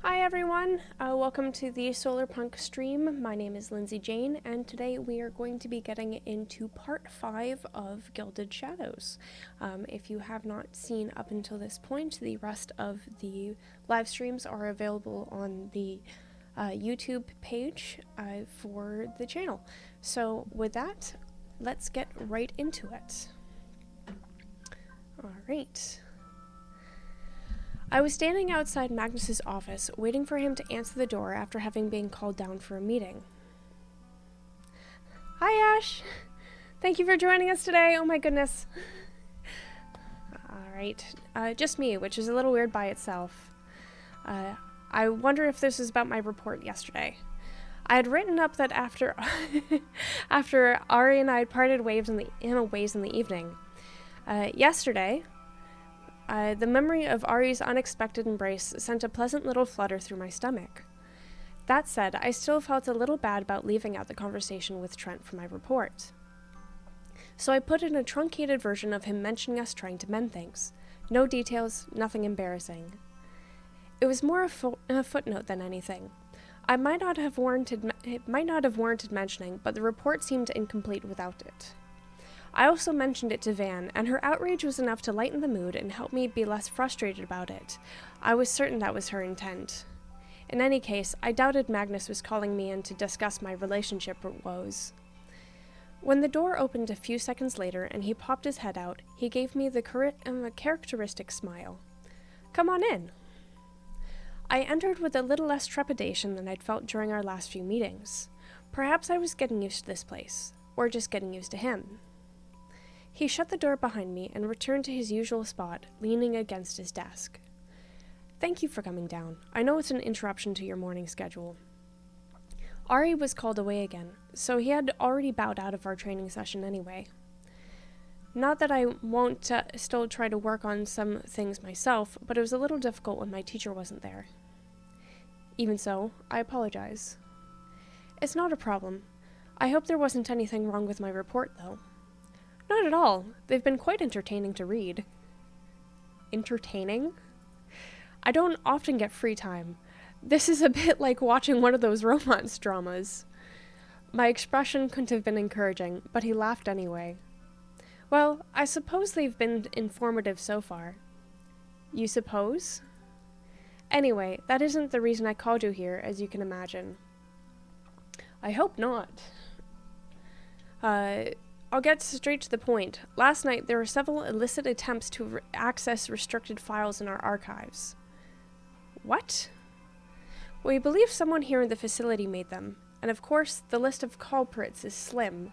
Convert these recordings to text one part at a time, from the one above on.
Hi everyone, welcome to the Solarpunk stream. My name is Lindsay Jane, and today we are going to be getting into part 5 of Gilded Shadows. If you have not seen up until this point, the rest of the live streams are available on the YouTube page for the channel. So with that, let's get right into it. Alright. I was standing outside Magnus's office, waiting for him to answer the door after having been called down for a meeting. Hi, Ash! Thank you for joining us today. Oh my goodness. Alright. Just me, which is a little weird by itself. I wonder if this is about my report yesterday. I had written up that after Ari and I had parted ways in the evening. Yesterday, the memory of Ari's unexpected embrace sent a pleasant little flutter through my stomach. That said, I still felt a little bad about leaving out the conversation with Trent for my report. So I put in a truncated version of him mentioning us trying to mend things. No details, nothing embarrassing. It was more a footnote than anything. It might not have warranted mentioning, but the report seemed incomplete without it. I also mentioned it to Van, and her outrage was enough to lighten the mood and help me be less frustrated about it. I was certain that was her intent. In any case, I doubted Magnus was calling me in to discuss my relationship woes. When the door opened a few seconds later and he popped his head out, he gave me the characteristic smile. Come on in. I entered with a little less trepidation than I'd felt during our last few meetings. Perhaps I was getting used to this place, or just getting used to him. He shut the door behind me and returned to his usual spot, leaning against his desk. Thank you for coming down. I know it's an interruption to your morning schedule. Ari was called away again, so he had already bowed out of our training session anyway. Not that I won't still try to work on some things myself, but it was a little difficult when my teacher wasn't there. Even so, I apologize. It's not a problem. I hope there wasn't anything wrong with my report, though. Not at all. They've been quite entertaining to read. Entertaining? I don't often get free time. This is a bit like watching one of those romance dramas. My expression couldn't have been encouraging, but he laughed anyway. Well, I suppose they've been informative so far. You suppose? Anyway, that isn't the reason I called you here, as you can imagine. I hope not. I'll get straight to the point. Last night, there were several illicit attempts to access restricted files in our archives. What? We believe someone here in the facility made them, and of course, the list of culprits is slim.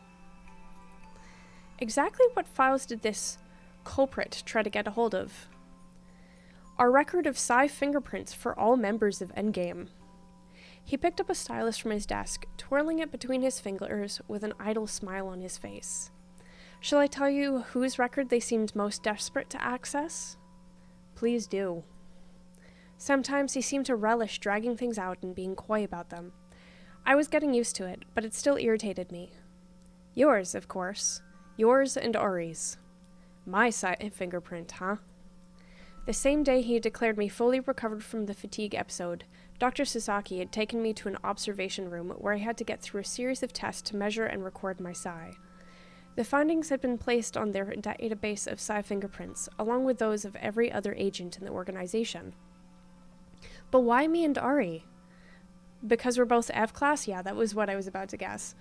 Exactly what files did this culprit try to get a hold of? Our record of Psi fingerprints for all members of Endgame. He picked up a stylus from his desk, twirling it between his fingers with an idle smile on his face. Shall I tell you whose record they seemed most desperate to access? Please do. Sometimes he seemed to relish dragging things out and being coy about them. I was getting used to it, but it still irritated me. Yours, of course. Yours and Ari's. My fingerprint, huh? The same day he had declared me fully recovered from the fatigue episode, Dr. Sasaki had taken me to an observation room where I had to get through a series of tests to measure and record my psi. The findings had been placed on their database of psi fingerprints, along with those of every other agent in the organization. But why me and Ari? Because we're both F-class? Yeah, that was what I was about to guess.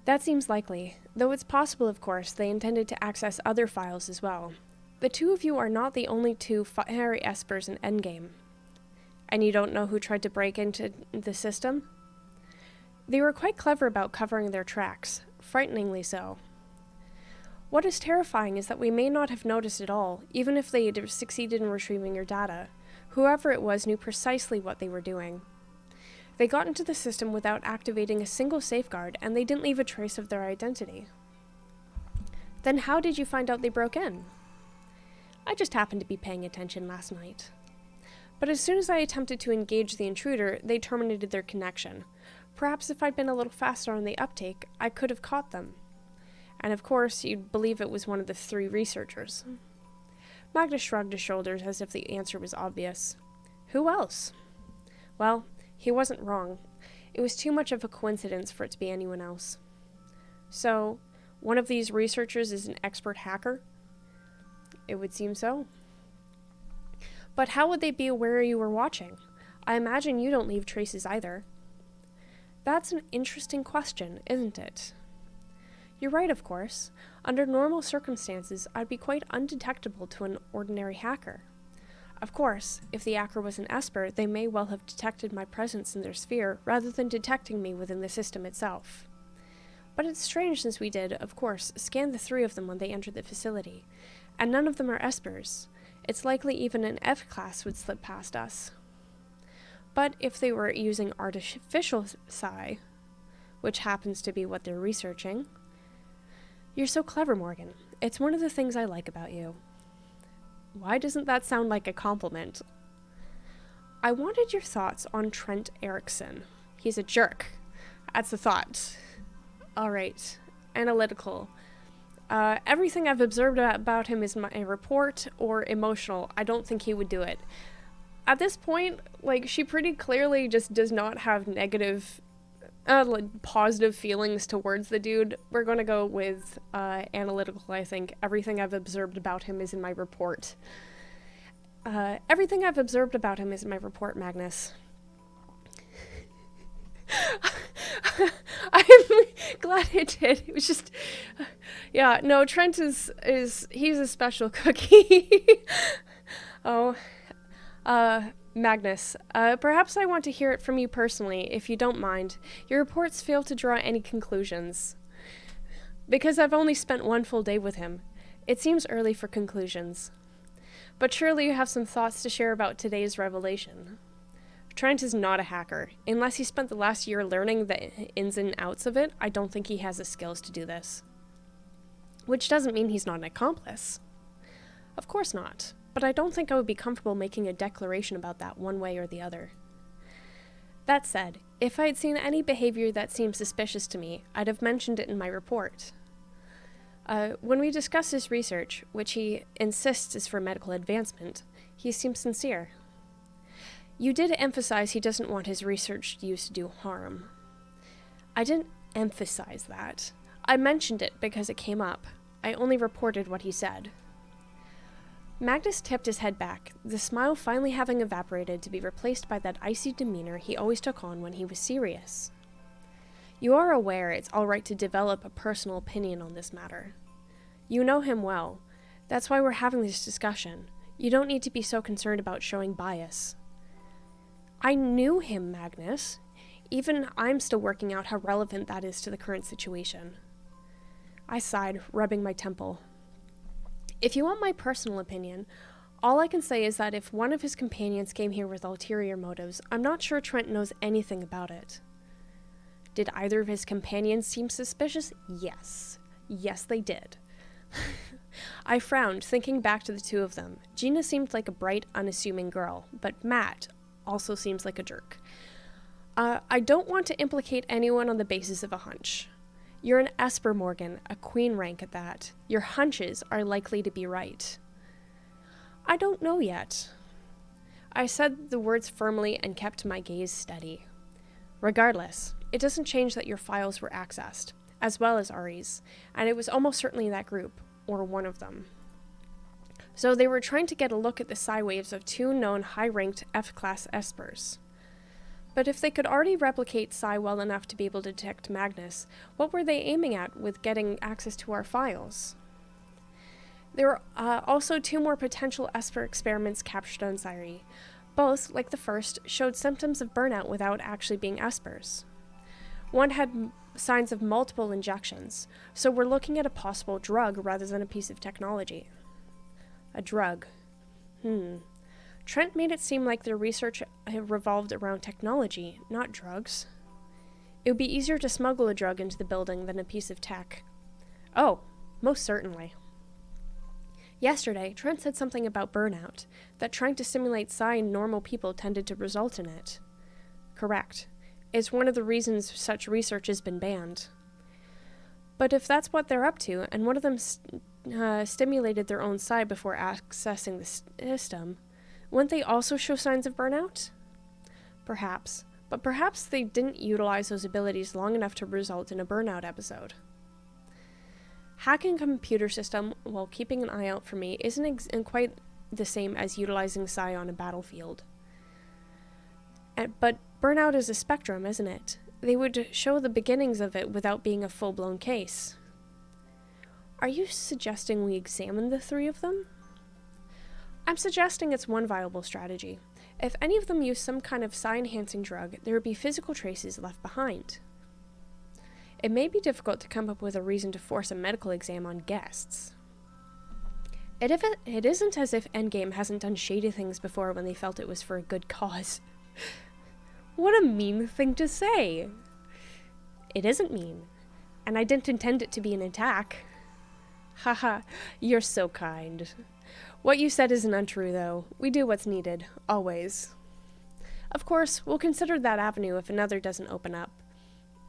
That seems likely, though it's possible, of course, they intended to access other files as well. The two of you are not the only two fiery espers in Endgame. And you don't know who tried to break into the system? They were quite clever about covering their tracks, frighteningly so. What is terrifying is that we may not have noticed at all, even if they had succeeded in retrieving your data. Whoever it was knew precisely what they were doing. They got into the system without activating a single safeguard, and they didn't leave a trace of their identity. Then how did you find out they broke in? I just happened to be paying attention last night. But as soon as I attempted to engage the intruder, they terminated their connection. Perhaps if I'd been a little faster on the uptake, I could have caught them. And of course, you'd believe it was one of the 3 researchers. Magnus shrugged his shoulders as if the answer was obvious. Who else? Well, he wasn't wrong. It was too much of a coincidence for it to be anyone else. So, one of these researchers is an expert hacker? It would seem so. But how would they be aware you were watching? I imagine you don't leave traces either. That's an interesting question, isn't it? You're right, of course. Under normal circumstances, I'd be quite undetectable to an ordinary hacker. Of course, if the hacker was an Esper, they may well have detected my presence in their sphere rather than detecting me within the system itself. But it's strange since we did, of course, scan the 3 of them when they entered the facility, and none of them are Espers. It's likely even an F-class would slip past us. But if they were using artificial psi, which happens to be what they're researching... You're so clever, Morgan. It's one of the things I like about you. Why doesn't that sound like a compliment? I wanted your thoughts on Trent Erickson. He's a jerk. That's the thought. Alright. Analytical. Everything I've observed about him is my report or emotional. I don't think he would do it. At this point, she pretty clearly just does not have negative, positive feelings towards the dude. We're gonna go with, analytical, I think. Everything I've observed about him is in my report. Everything I've observed about him is in my report, Magnus. I'm glad it did. It was just... yeah, no, Trent is he's a special cookie. Oh. Magnus, perhaps I want to hear it from you personally, if you don't mind. Your reports fail to draw any conclusions. Because I've only spent 1 full day with him. It seems early for conclusions. But surely you have some thoughts to share about today's revelation. Trent is not a hacker. Unless he spent the last year learning the ins and outs of it, I don't think he has the skills to do this. Which doesn't mean he's not an accomplice. Of course not. But I don't think I would be comfortable making a declaration about that one way or the other. That said, if I had seen any behavior that seemed suspicious to me, I'd have mentioned it in my report. When we discussed his research, which he insists is for medical advancement, he seemed sincere. You did emphasize he doesn't want his research used to do harm. I didn't emphasize that. I mentioned it because it came up. I only reported what he said. Magnus tipped his head back, the smile finally having evaporated to be replaced by that icy demeanor he always took on when he was serious. You are aware it's all right to develop a personal opinion on this matter. You know him well. That's why we're having this discussion. You don't need to be so concerned about showing bias. I knew him, Magnus. Even I'm still working out how relevant that is to the current situation. I sighed, rubbing my temple. If you want my personal opinion, all I can say is that if one of his companions came here with ulterior motives, I'm not sure Trent knows anything about it. Did either of his companions seem suspicious? Yes. Yes, they did. I frowned, thinking back to the 2 of them. Gina seemed like a bright, unassuming girl, but Matt also seems like a jerk. I don't want to implicate anyone on the basis of a hunch. You're an Esper, Morgan, a queen rank at that. Your hunches are likely to be right. I don't know yet. I said the words firmly and kept my gaze steady. Regardless, it doesn't change that your files were accessed, as well as Ari's, and it was almost certainly that group, or one of them. So they were trying to get a look at the psi waves of 2 known high-ranked F-class Espers. But if they could already replicate psi well enough to be able to detect Magnus, what were they aiming at with getting access to our files? There were also 2 more potential Esper experiments captured on Syri. Both, like the first, showed symptoms of burnout without actually being Espers. One had signs of multiple injections, so we're looking at a possible drug rather than a piece of technology. A drug. Trent made it seem like their research revolved around technology, not drugs. It would be easier to smuggle a drug into the building than a piece of tech. Oh, most certainly. Yesterday, Trent said something about burnout, that trying to simulate psi in normal people tended to result in it. Correct. It's one of the reasons such research has been banned. But if that's what they're up to, and one of them stimulated their own psi before accessing the system, Wouldn't they also show signs of burnout? Perhaps. But perhaps they didn't utilize those abilities long enough to result in a burnout episode. Hacking a computer system while keeping an eye out for me isn't quite the same as utilizing psi on a battlefield. But burnout is a spectrum, isn't it? They would show the beginnings of it without being a full-blown case. Are you suggesting we examine the three of them? I'm suggesting it's one viable strategy. If any of them use some kind of psi-enhancing drug, there would be physical traces left behind. It may be difficult to come up with a reason to force a medical exam on guests. It isn't as if Endgame hasn't done shady things before when they felt it was for a good cause. What a mean thing to say! It isn't mean, and I didn't intend it to be an attack. Haha, you're so kind. What you said isn't untrue, though. We do what's needed, always. Of course, we'll consider that avenue if another doesn't open up.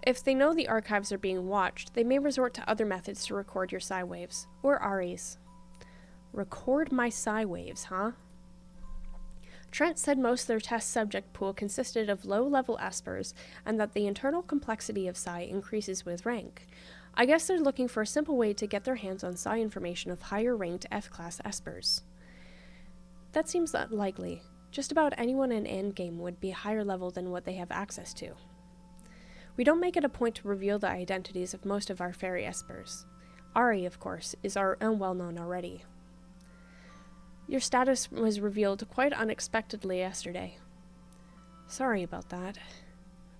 If they know the archives are being watched, they may resort to other methods to record your psi waves, or Ari's. Record my psi waves, huh? Trent said most of their test subject pool consisted of low-level espers, and that the internal complexity of psi increases with rank. I guess they're looking for a simple way to get their hands on psi information of higher-ranked F-class espers. That seems likely. Just about anyone in Endgame would be higher level than what they have access to. We don't make it a point to reveal the identities of most of our fairy espers. Ari, of course, is well known already. Your status was revealed quite unexpectedly yesterday. Sorry about that.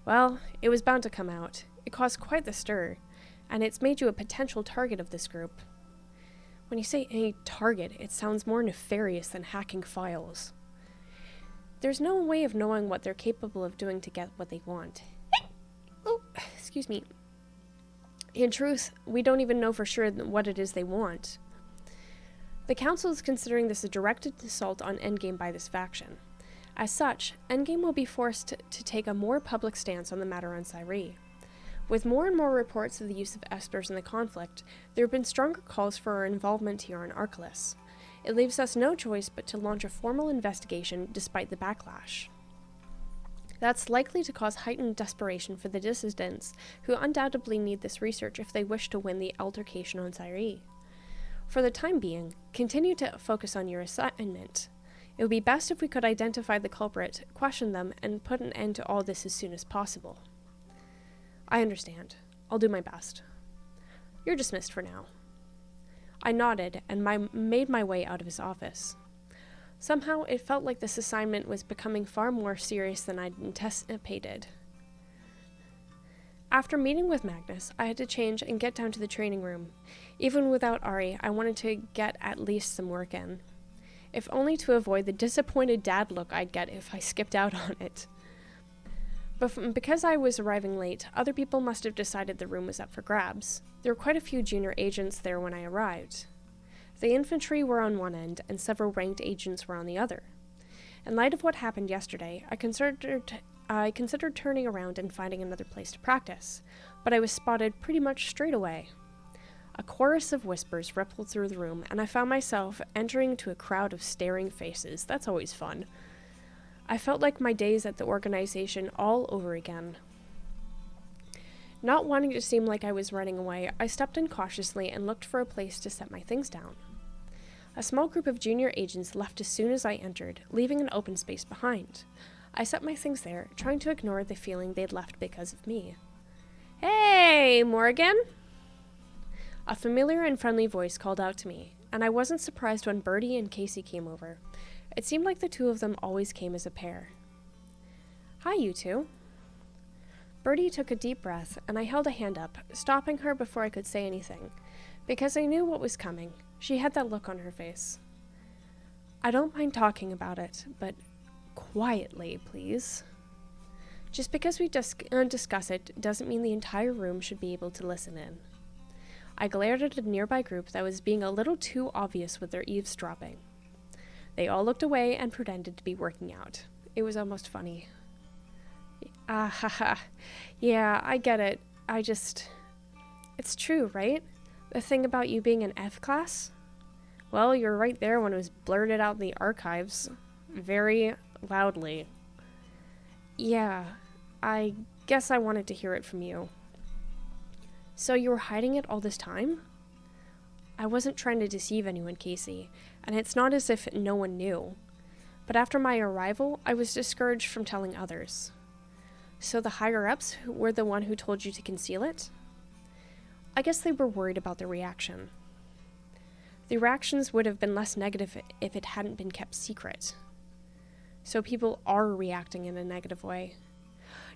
Well, it was bound to come out. It caused quite the stir, and it's made you a potential target of this group. When you say a target, it sounds more nefarious than hacking files. There's no way of knowing what they're capable of doing to get what they want. Oh, excuse me. In truth, we don't even know for sure what it is they want. The Council is considering this a directed assault on Endgame by this faction. As such, Endgame will be forced to take a more public stance on the matter on Cyre. With more and more reports of the use of espers in the conflict, there have been stronger calls for our involvement here on Archelaus. It leaves us no choice but to launch a formal investigation despite the backlash. That's likely to cause heightened desperation for the dissidents, who undoubtedly need this research if they wish to win the altercation on Cyre. For the time being, continue to focus on your assignment. It would be best if we could identify the culprit, question them, and put an end to all this as soon as possible. I understand. I'll do my best. You're dismissed for now. I nodded and made my way out of his office. Somehow, it felt like this assignment was becoming far more serious than I'd anticipated. After meeting with Magnus, I had to change and get down to the training room. Even without Ari, I wanted to get at least some work in. If only to avoid the disappointed dad look I'd get if I skipped out on it. But because I was arriving late, other people must have decided the room was up for grabs. There were quite a few junior agents there when I arrived. The infantry were on one end, and several ranked agents were on the other. In light of what happened yesterday, I considered turning around and finding another place to practice, but I was spotted pretty much straight away. A chorus of whispers rippled through the room, and I found myself entering into a crowd of staring faces. That's always fun. I felt like my days at the organization all over again. Not wanting to seem like I was running away, I stepped in cautiously and looked for a place to set my things down. A small group of junior agents left as soon as I entered, leaving an open space behind. I set my things there, trying to ignore the feeling they'd left because of me. "Hey, Morgan!" A familiar and friendly voice called out to me, and I wasn't surprised when Bertie and Casey came over. It seemed like the two of them always came as a pair. "Hi, you two." Bertie took a deep breath, and I held a hand up, stopping her before I could say anything, because I knew what was coming. She had that look on her face. "I don't mind talking about it, but quietly, please. Just because we discuss it doesn't mean the entire room should be able to listen in." I glared at a nearby group that was being a little too obvious with their eavesdropping. They all looked away and pretended to be working out. It was almost funny. Haha. Yeah, I get it. It's true, right? The thing about you being an F class? Well, you're right there when it was blurted out in the archives. very loudly. Yeah, I guess I wanted to hear it from you. So you were hiding it all this time? I wasn't trying to deceive anyone, Casey, and it's not as if no one knew. But after my arrival, I was discouraged from telling others. So the higher-ups were the one who told you to conceal it? I guess they were worried about the reaction. The reactions would have been less negative if it hadn't been kept secret. So people are reacting in a negative way.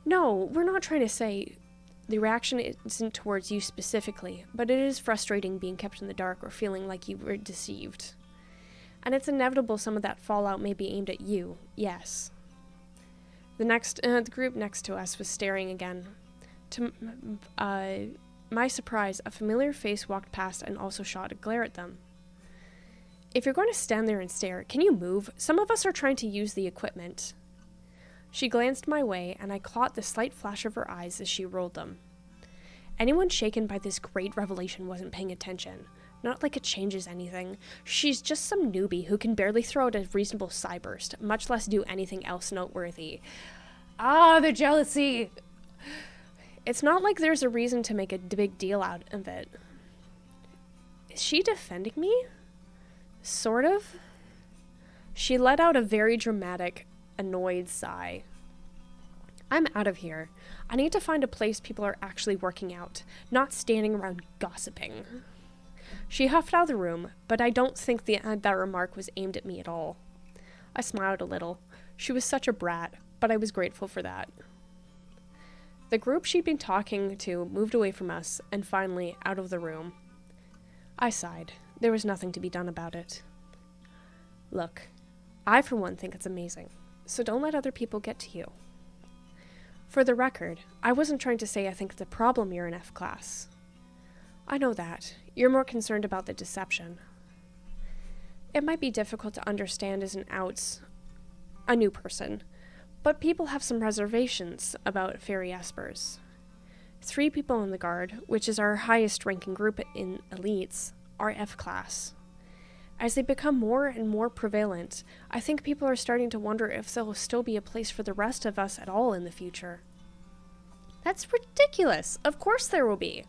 No, we're not trying to say the reaction isn't towards you specifically, but it is frustrating being kept in the dark or feeling like you were deceived. And it's inevitable some of that fallout may be aimed at you, yes. The group next to us was staring again. To my surprise, a familiar face walked past and also shot a glare at them. If you're going to stand there and stare, can you move? Some of us are trying to use the equipment. She glanced my way, and I caught the slight flash of her eyes as she rolled them. Anyone shaken by this great revelation wasn't paying attention. Not like it changes anything. She's just some newbie who can barely throw out a reasonable psyburst, much less do anything else noteworthy. Ah, the jealousy! It's not like there's a reason to make a big deal out of it. Is she defending me? Sort of. She let out a very dramatic, annoyed sigh. I'm out of here. I need to find a place people are actually working out, not standing around gossiping. She huffed out of the room, but I don't think that remark was aimed at me at all. I smiled a little. She was such a brat, but I was grateful for that. The group she'd been talking to moved away from us, and finally out of the room. I sighed. There was nothing to be done about it. Look, I for one think it's amazing, so don't let other people get to you. For the record, I wasn't trying to say I think it's a problem you're in F class. I know that. You're more concerned about the deception. It might be difficult to understand as a new person, but people have some reservations about fairy espers. 3 people in the guard, which is our highest ranking group in elites, are F class. As they become more and more prevalent, I think people are starting to wonder if there will still be a place for the rest of us at all in the future. That's ridiculous! Of course there will be!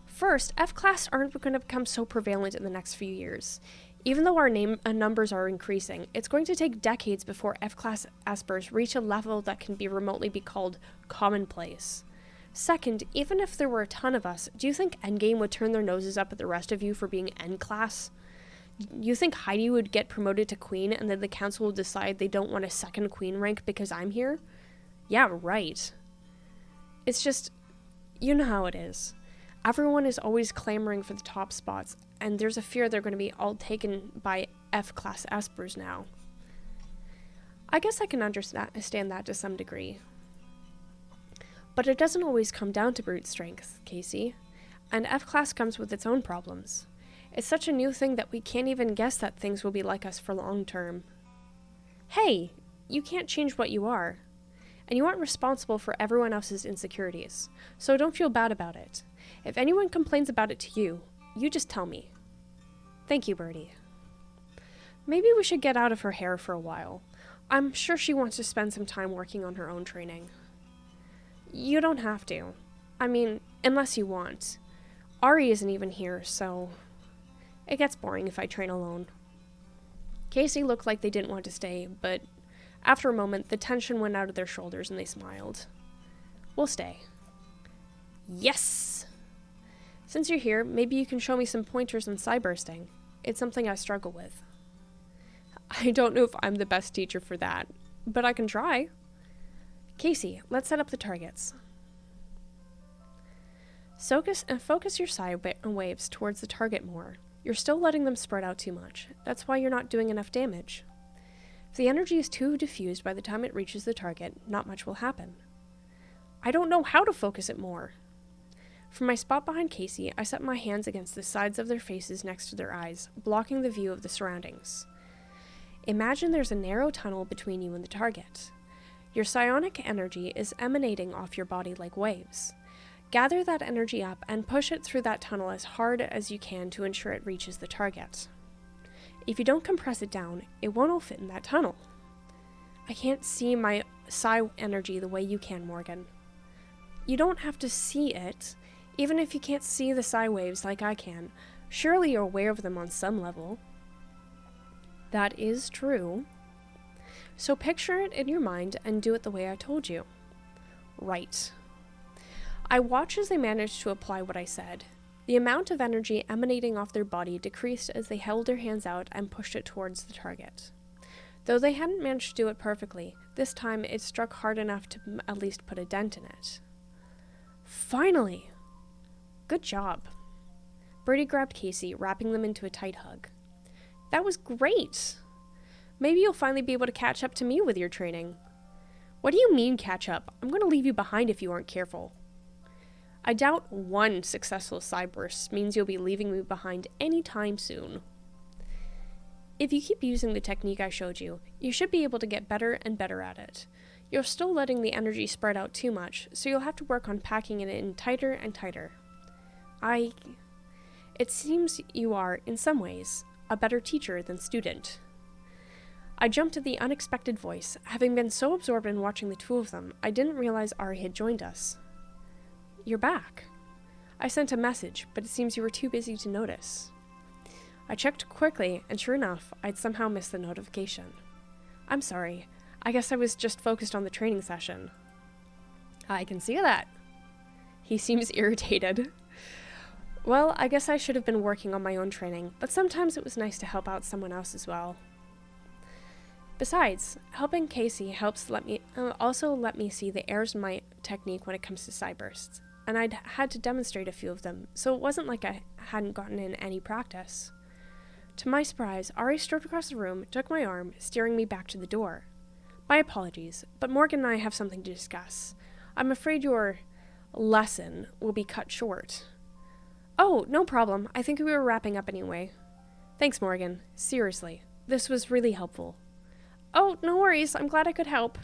First, F-class aren't going to become so prevalent in the next few years. Even though our numbers are increasing, it's going to take decades before F-class espers reach a level that can be remotely be called commonplace. Second, even if there were a ton of us, do you think Endgame would turn their noses up at the rest of you for being N-class? You think Heidi would get promoted to queen and then the council will decide they don't want a second queen rank because I'm here? Yeah, right. It's just, you know how it is. Everyone is always clamoring for the top spots, and there's a fear they're going to be all taken by F-class espers now. I guess I can understand that to some degree. But it doesn't always come down to brute strength, Casey. And F-class comes with its own problems. It's such a new thing that we can't even guess that things will be like us for long term. Hey, you can't change what you are. And you aren't responsible for everyone else's insecurities, so don't feel bad about it. If anyone complains about it to you, you just tell me. Thank you, Birdie. Maybe we should get out of her hair for a while. I'm sure she wants to spend some time working on her own training. You don't have to. I mean, unless you want. Ari isn't even here, so it gets boring if I train alone. Casey looked like they didn't want to stay, but after a moment, the tension went out of their shoulders and they smiled. We'll stay. Yes! Since you're here, maybe you can show me some pointers on cybursting. It's something I struggle with. I don't know if I'm the best teacher for that, but I can try. Casey, let's set up the targets. Focus your side waves towards the target more. You're still letting them spread out too much. That's why you're not doing enough damage. If the energy is too diffused by the time it reaches the target, not much will happen. I don't know how to focus it more. From my spot behind Casey, I set my hands against the sides of their faces next to their eyes, blocking the view of the surroundings. Imagine there's a narrow tunnel between you and the target. Your psionic energy is emanating off your body like waves. Gather that energy up and push it through that tunnel as hard as you can to ensure it reaches the target. If you don't compress it down, it won't all fit in that tunnel. I can't see my psi energy the way you can, Morgan. You don't have to see it. Even if you can't see the psi waves like I can, surely you're aware of them on some level. That is true. So picture it in your mind and do it the way I told you. Right. I watched as they managed to apply what I said. The amount of energy emanating off their body decreased as they held their hands out and pushed it towards the target. Though they hadn't managed to do it perfectly, this time it struck hard enough to at least put a dent in it. Finally! Good job. Birdie grabbed Casey, wrapping them into a tight hug. That was great! Maybe you'll finally be able to catch up to me with your training. What do you mean, catch up? I'm going to leave you behind if you aren't careful. I doubt one successful cyburst means you'll be leaving me behind anytime soon. If you keep using the technique I showed you, you should be able to get better and better at it. You're still letting the energy spread out too much, so you'll have to work on packing it in tighter and tighter. It seems you are, in some ways, a better teacher than student. I jumped at the unexpected voice. Having been so absorbed in watching the two of them, I didn't realize Ari had joined us. You're back. I sent a message, but it seems you were too busy to notice. I checked quickly, and sure enough, I'd somehow missed the notification. I'm sorry. I guess I was just focused on the training session. I can see that. He seems irritated. Well, I guess I should have been working on my own training, but sometimes it was nice to help out someone else as well. Besides, helping Casey helps also let me see the errors in my technique when it comes to cybursts, and I'd had to demonstrate a few of them, so it wasn't like I hadn't gotten in any practice. To my surprise, Ari strode across the room, took my arm, steering me back to the door. My apologies, but Morgan and I have something to discuss. I'm afraid your lesson will be cut short. Oh, no problem. I think we were wrapping up anyway. Thanks, Morgan. Seriously, this was really helpful. Oh, no worries. I'm glad I could help.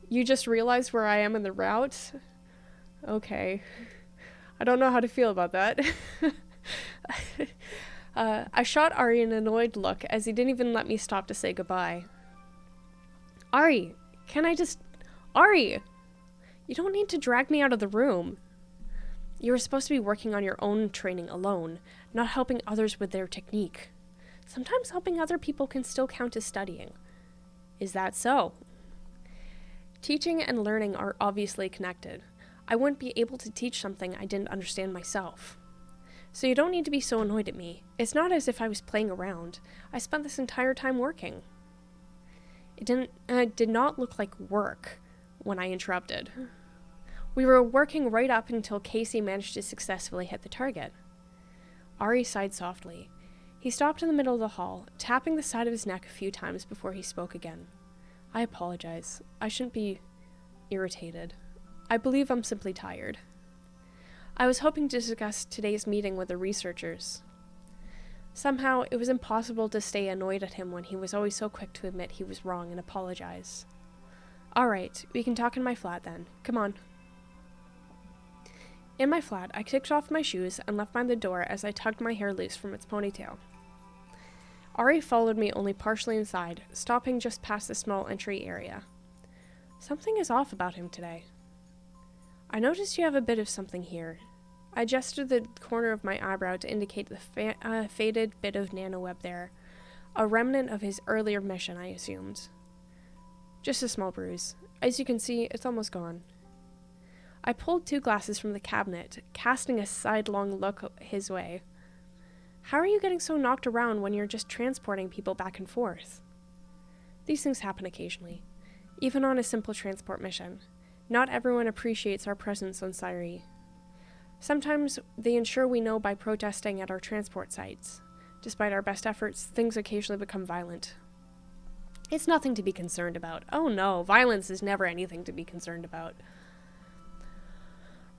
You just realized where I am in the route? Okay. I don't know how to feel about that. I shot Ari an annoyed look as he didn't even let me stop to say goodbye. Ari, Ari! You don't need to drag me out of the room. You were supposed to be working on your own training alone, not helping others with their technique. Sometimes helping other people can still count as studying. Is that so? Teaching and learning are obviously connected. I wouldn't be able to teach something I didn't understand myself. So you don't need to be so annoyed at me. It's not as if I was playing around. I spent this entire time working. It did not look like work when I interrupted. We were working right up until Casey managed to successfully hit the target. Ari sighed softly. He stopped in the middle of the hall, tapping the side of his neck a few times before he spoke again. I apologize. I shouldn't be irritated. I believe I'm simply tired. I was hoping to discuss today's meeting with the researchers. Somehow, it was impossible to stay annoyed at him when he was always so quick to admit he was wrong and apologize. Alright, we can talk in my flat then. Come on. In my flat, I kicked off my shoes and left by the door as I tugged my hair loose from its ponytail. Ari followed me only partially inside, stopping just past the small entry area. Something is off about him today. I noticed you have a bit of something here. I gestured the corner of my eyebrow to indicate the faded bit of nanoweb there, a remnant of his earlier mission, I assumed. Just a small bruise. As you can see, it's almost gone. I pulled 2 glasses from the cabinet, casting a sidelong look his way. How are you getting so knocked around when you're just transporting people back and forth? These things happen occasionally, even on a simple transport mission. Not everyone appreciates our presence on Syri. Sometimes they ensure we know by protesting at our transport sites. Despite our best efforts, things occasionally become violent. It's nothing to be concerned about. Oh no, violence is never anything to be concerned about.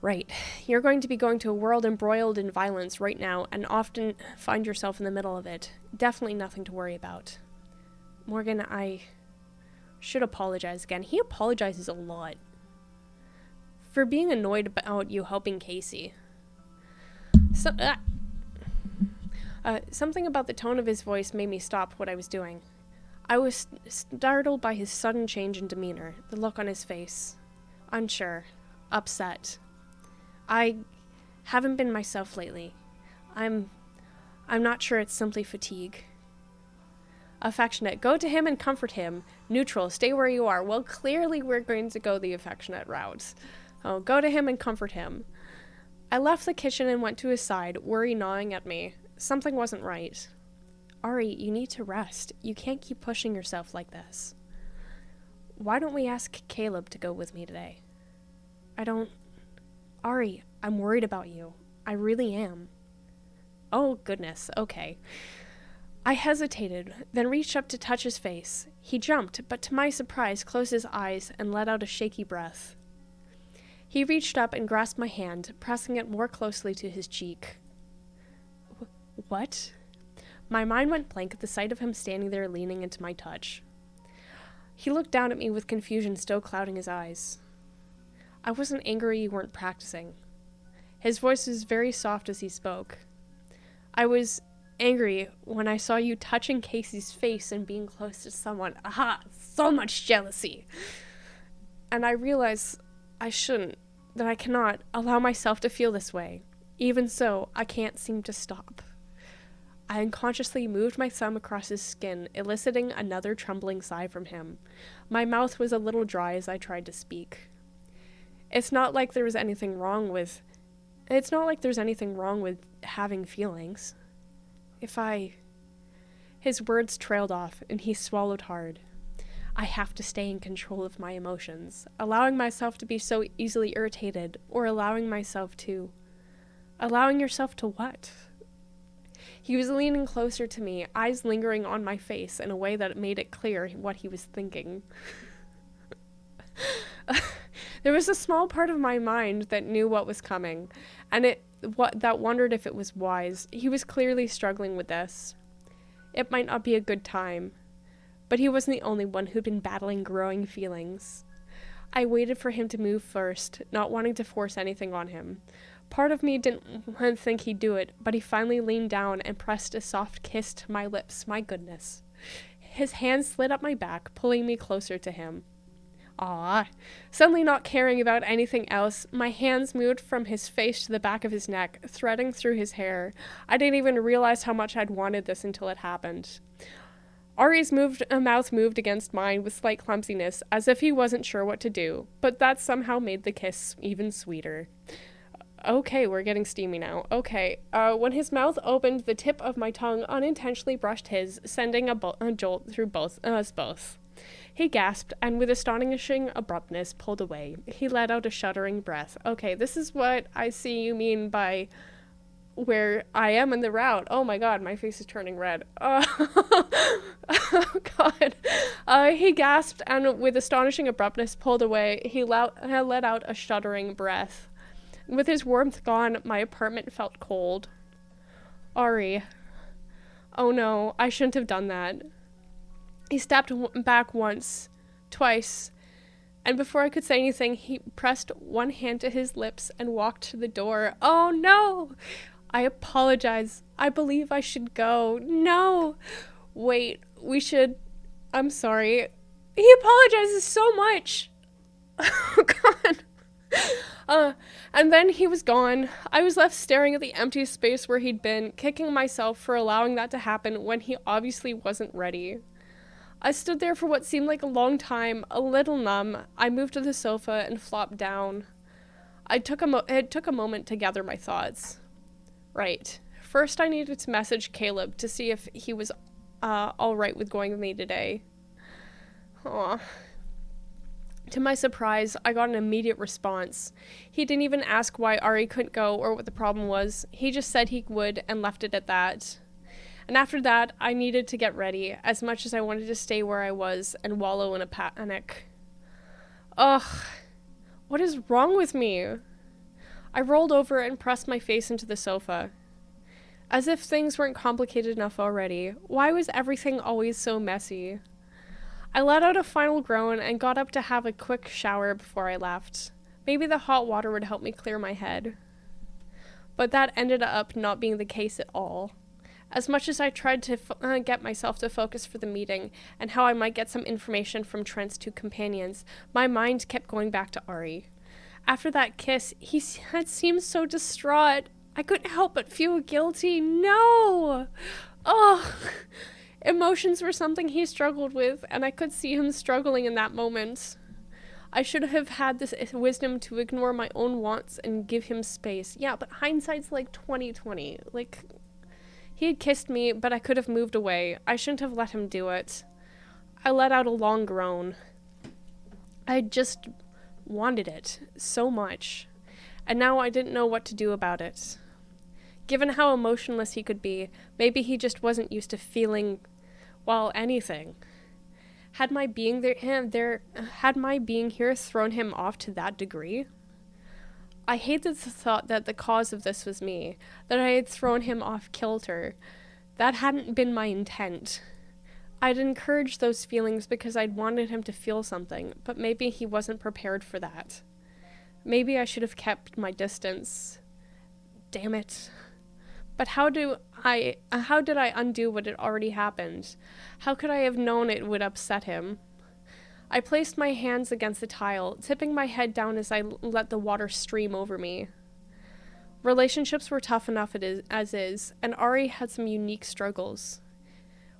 Right. You're going to be going to a world embroiled in violence right now and often find yourself in the middle of it. Definitely nothing to worry about. Morgan, I should apologize again. He apologizes a lot for being annoyed about you helping Casey. Something about the tone of his voice made me stop what I was doing. I was startled by his sudden change in demeanor, the look on his face. Unsure. Upset. I haven't been myself lately. I'm not sure it's simply fatigue. Affectionate. Go to him and comfort him. Neutral. Stay where you are. Well, clearly we're going to go the affectionate route. Oh, go to him and comfort him. I left the kitchen and went to his side, worry gnawing at me. Something wasn't right. Ari, you need to rest. You can't keep pushing yourself like this. Why don't we ask Caleb to go with me today? Ari, I'm worried about you. I really am. Oh, goodness. Okay. I hesitated, then reached up to touch his face. He jumped, but to my surprise closed his eyes and let out a shaky breath. He reached up and grasped my hand, pressing it more closely to his cheek. What? My mind went blank at the sight of him standing there leaning into my touch. He looked down at me with confusion still clouding his eyes. I wasn't angry you weren't practicing. His voice was very soft as he spoke. I was angry when I saw you touching Casey's face and being close to someone. Aha! So much jealousy! And I realized that I cannot allow myself to feel this way. Even so, I can't seem to stop. I unconsciously moved my thumb across his skin, eliciting another trembling sigh from him. My mouth was a little dry as I tried to speak. It's not like there's anything wrong with having feelings. His words trailed off, and he swallowed hard. I have to stay in control of my emotions, allowing myself to be so easily irritated, or allowing yourself to what? He was leaning closer to me, eyes lingering on my face in a way that made it clear what he was thinking. There was a small part of my mind that knew what was coming, and that wondered if it was wise. He was clearly struggling with this. It might not be a good time, but he wasn't the only one who'd been battling growing feelings. I waited for him to move first, not wanting to force anything on him. Part of me didn't think he'd do it, but he finally leaned down and pressed a soft kiss to my lips. My goodness. His hand slid up my back, pulling me closer to him. Ah! Suddenly not caring about anything else, my hands moved from his face to the back of his neck, threading through his hair. I didn't even realize how much I'd wanted this until it happened. Ari's mouth moved against mine with slight clumsiness, as if he wasn't sure what to do, but that somehow made the kiss even sweeter. Okay, we're getting steamy now. Okay, when his mouth opened, the tip of my tongue unintentionally brushed his, sending a jolt through us both. He gasped, and with astonishing abruptness pulled away. He let out a shuddering breath. Okay, this is what I see you mean by where I am in the route. Oh my god, my face is turning red. Oh god. He gasped, and with astonishing abruptness pulled away. He let out a shuddering breath. With his warmth gone, my apartment felt cold. Ari. Oh no, I shouldn't have done that. He stepped back once, twice, and before I could say anything, he pressed one hand to his lips and walked to the door. Oh no! I apologize. I believe I should go. No! Wait, I'm sorry. He apologizes so much! Oh god. And then he was gone. I was left staring at the empty space where he'd been, kicking myself for allowing that to happen when he obviously wasn't ready. I stood there for what seemed like a long time, a little numb. I moved to the sofa and flopped down. It took a moment to gather my thoughts. Right. First, I needed to message Caleb to see if he was all right with going with me today. Aw. To my surprise, I got an immediate response. He didn't even ask why Ari couldn't go or what the problem was. He just said he would and left it at that. And after that, I needed to get ready, as much as I wanted to stay where I was and wallow in a panic. Ugh, what is wrong with me? I rolled over and pressed my face into the sofa. As if things weren't complicated enough already, why was everything always so messy? I let out a final groan and got up to have a quick shower before I left. Maybe the hot water would help me clear my head. But that ended up not being the case at all. As much as I tried to get myself to focus for the meeting and how I might get some information from Trent's two companions, my mind kept going back to Ari. After that kiss, he had seemed so distraught. I couldn't help but feel guilty. No! Oh! Emotions were something he struggled with, and I could see him struggling in that moment. I should have had this wisdom to ignore my own wants and give him space. Yeah, but hindsight's like 20/20. Like, he had kissed me, but I could have moved away. I shouldn't have let him do it. I let out a long groan. I just wanted it so much, and now I didn't know what to do about it. Given how emotionless he could be, maybe he just wasn't used to feeling, well, anything. Had my being had my being here thrown him off to that degree? I hated the thought that the cause of this was me, that I had thrown him off kilter. That hadn't been my intent. I'd encouraged those feelings because I'd wanted him to feel something, but maybe he wasn't prepared for that. Maybe I should have kept my distance. Damn it. But how did I undo what had already happened? How could I have known it would upset him? I placed my hands against the tile, tipping my head down as I let the water stream over me. Relationships were tough enough as is, and Ari had some unique struggles.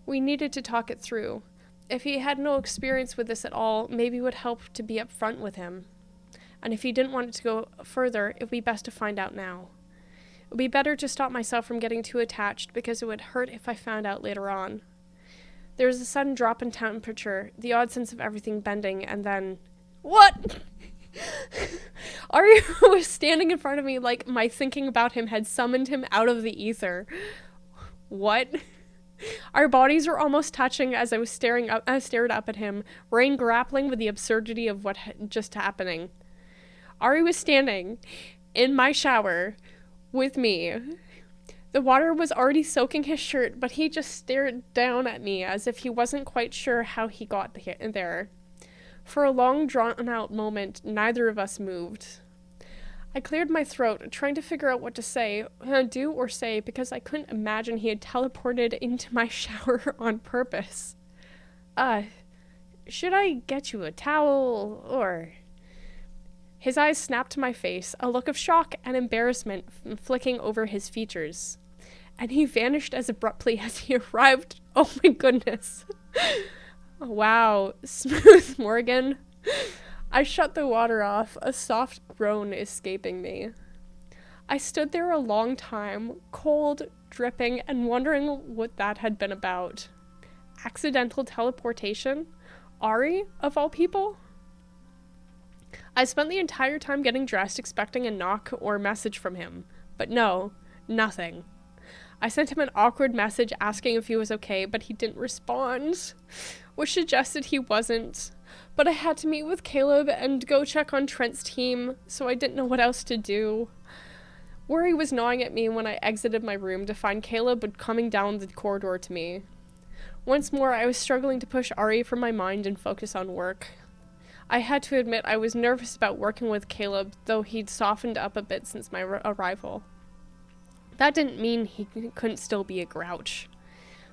We needed to talk it through. If he had no experience with this at all, maybe it would help to be upfront with him. And if he didn't want it to go further, it would be best to find out now. It would be better to stop myself from getting too attached, because it would hurt if I found out later on. There was a sudden drop in temperature, the odd sense of everything bending, and then... What? Ari was standing in front of me like my thinking about him had summoned him out of the ether. What? Our bodies were almost touching as I stared up at him, brain grappling with the absurdity of what just happening. Ari was standing in my shower with me. The water was already soaking his shirt, but he just stared down at me as if he wasn't quite sure how he got there. For a long, drawn-out moment, neither of us moved. I cleared my throat, trying to figure out what to do or say, because I couldn't imagine he had teleported into my shower on purpose. Should I get you a towel, or... His eyes snapped to my face, a look of shock and embarrassment flicking over his features. And he vanished as abruptly as he arrived. Oh my goodness. Wow. Smooth Morgan. I shut the water off, a soft groan escaping me. I stood there a long time, cold, dripping, and wondering what that had been about. Accidental teleportation? Ari, of all people? I spent the entire time getting dressed expecting a knock or message from him, but no, nothing. I sent him an awkward message asking if he was okay, but he didn't respond, which suggested he wasn't. But I had to meet with Caleb and go check on Trent's team, so I didn't know what else to do. Worry was gnawing at me when I exited my room to find Caleb coming down the corridor to me. Once more, I was struggling to push Ari from my mind and focus on work. I had to admit I was nervous about working with Caleb, though he'd softened up a bit since my arrival. That didn't mean he couldn't still be a grouch.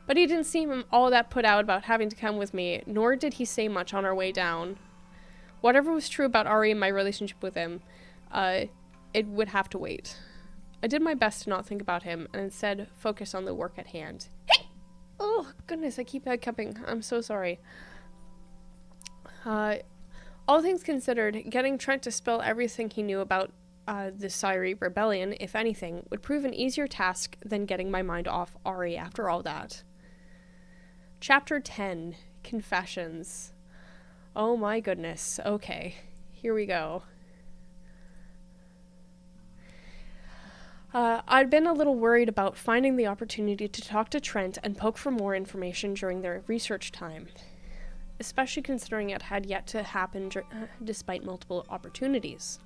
But he didn't seem all that put out about having to come with me, nor did he say much on our way down. Whatever was true about Ari and my relationship with him, it would have to wait. I did my best to not think about him, and instead focus on the work at hand. Hey! Oh, goodness, I keep hiccuping. I'm so sorry. All things considered, getting Trent to spill everything he knew about the Syri rebellion, if anything, would prove an easier task than getting my mind off Ari after all that. Chapter 10, Confessions. Oh my goodness. Okay, here we go. I'd been a little worried about finding the opportunity to talk to Trent and poke for more information during their research time, especially considering it had yet to happen despite multiple opportunities.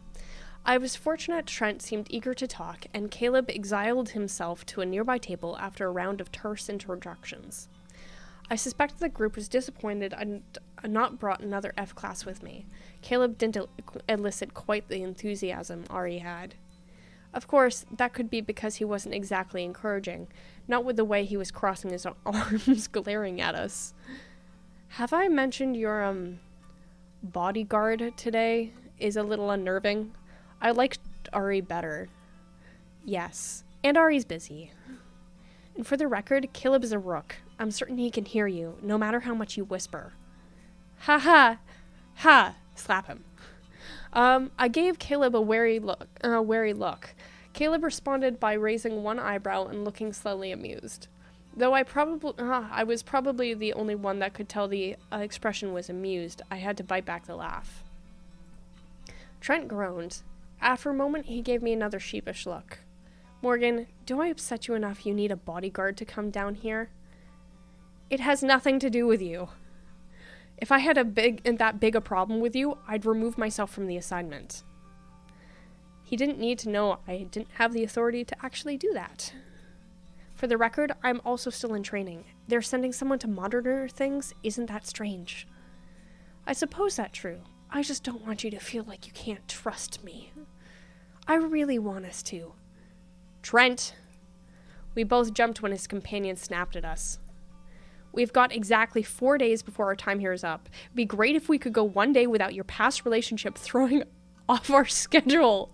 I was fortunate Trent seemed eager to talk, and Caleb exiled himself to a nearby table after a round of terse introductions. I suspected the group was disappointed I'd not brought another F-class with me. Caleb didn't elicit quite the enthusiasm Ari had. Of course, that could be because he wasn't exactly encouraging, not with the way he was crossing his arms glaring at us. Have I mentioned your, bodyguard today is a little unnerving? I liked Ari better. Yes, and Ari's busy. And for the record, Caleb is a rook. I'm certain he can hear you, no matter how much you whisper. Ha ha! Ha! Slap him. I gave Caleb a wary look. Caleb responded by raising one eyebrow and looking slightly amused. Though I was probably the only one that could tell the expression was amused, I had to bite back the laugh. Trent groaned. After a moment, he gave me another sheepish look. Morgan, do I upset you enough you need a bodyguard to come down here? It has nothing to do with you. If I had that big a problem with you, I'd remove myself from the assignment. He didn't need to know I didn't have the authority to actually do that. For the record, I'm also still in training. They're sending someone to monitor things. Isn't that strange? I suppose that's true. I just don't want you to feel like you can't trust me. I really want us to. Trent! We both jumped when his companion snapped at us. We've got exactly 4 days before our time here is up. It'd be great if we could go one day without your past relationship throwing off our schedule.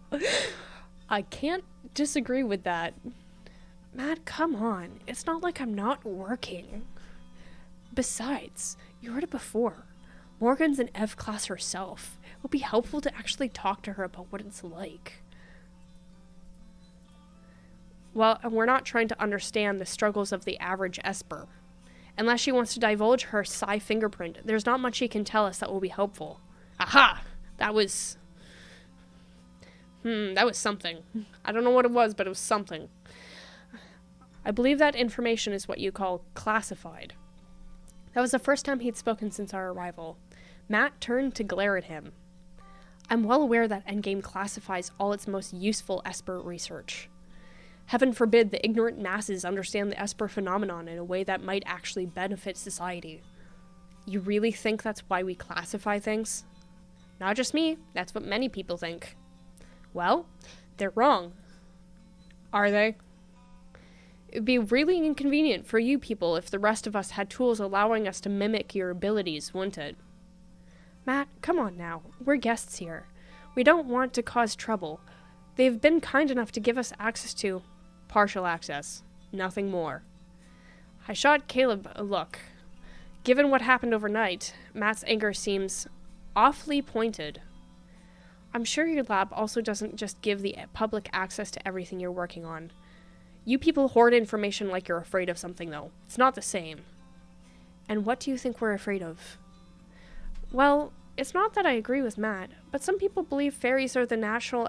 I can't disagree with that. Matt, come on. It's not like I'm not working. Besides, you heard it before. Morgan's an F class herself. It would be helpful to actually talk to her about what it's like. Well, we're not trying to understand the struggles of the average Esper. Unless she wants to divulge her psi fingerprint, there's not much she can tell us that will be helpful. Aha! That was something. I don't know what it was, but it was something. I believe that information is what you call classified. That was the first time he'd spoken since our arrival. Matt turned to glare at him. I'm well aware that Endgame classifies all its most useful Esper research. Heaven forbid the ignorant masses understand the Esper phenomenon in a way that might actually benefit society. You really think that's why we classify things? Not just me, that's what many people think. Well, they're wrong. Are they? It'd be really inconvenient for you people if the rest of us had tools allowing us to mimic your abilities, wouldn't it? Matt, come on now. We're guests here. We don't want to cause trouble. They've been kind enough to give us access to... partial access. Nothing more. I shot Caleb a look. Given what happened overnight, Matt's anger seems awfully pointed. I'm sure your lab also doesn't just give the public access to everything you're working on. You people hoard information like you're afraid of something, though. It's not the same. And what do you think we're afraid of? Well, it's not that I agree with Matt, but some people believe fairies are the natural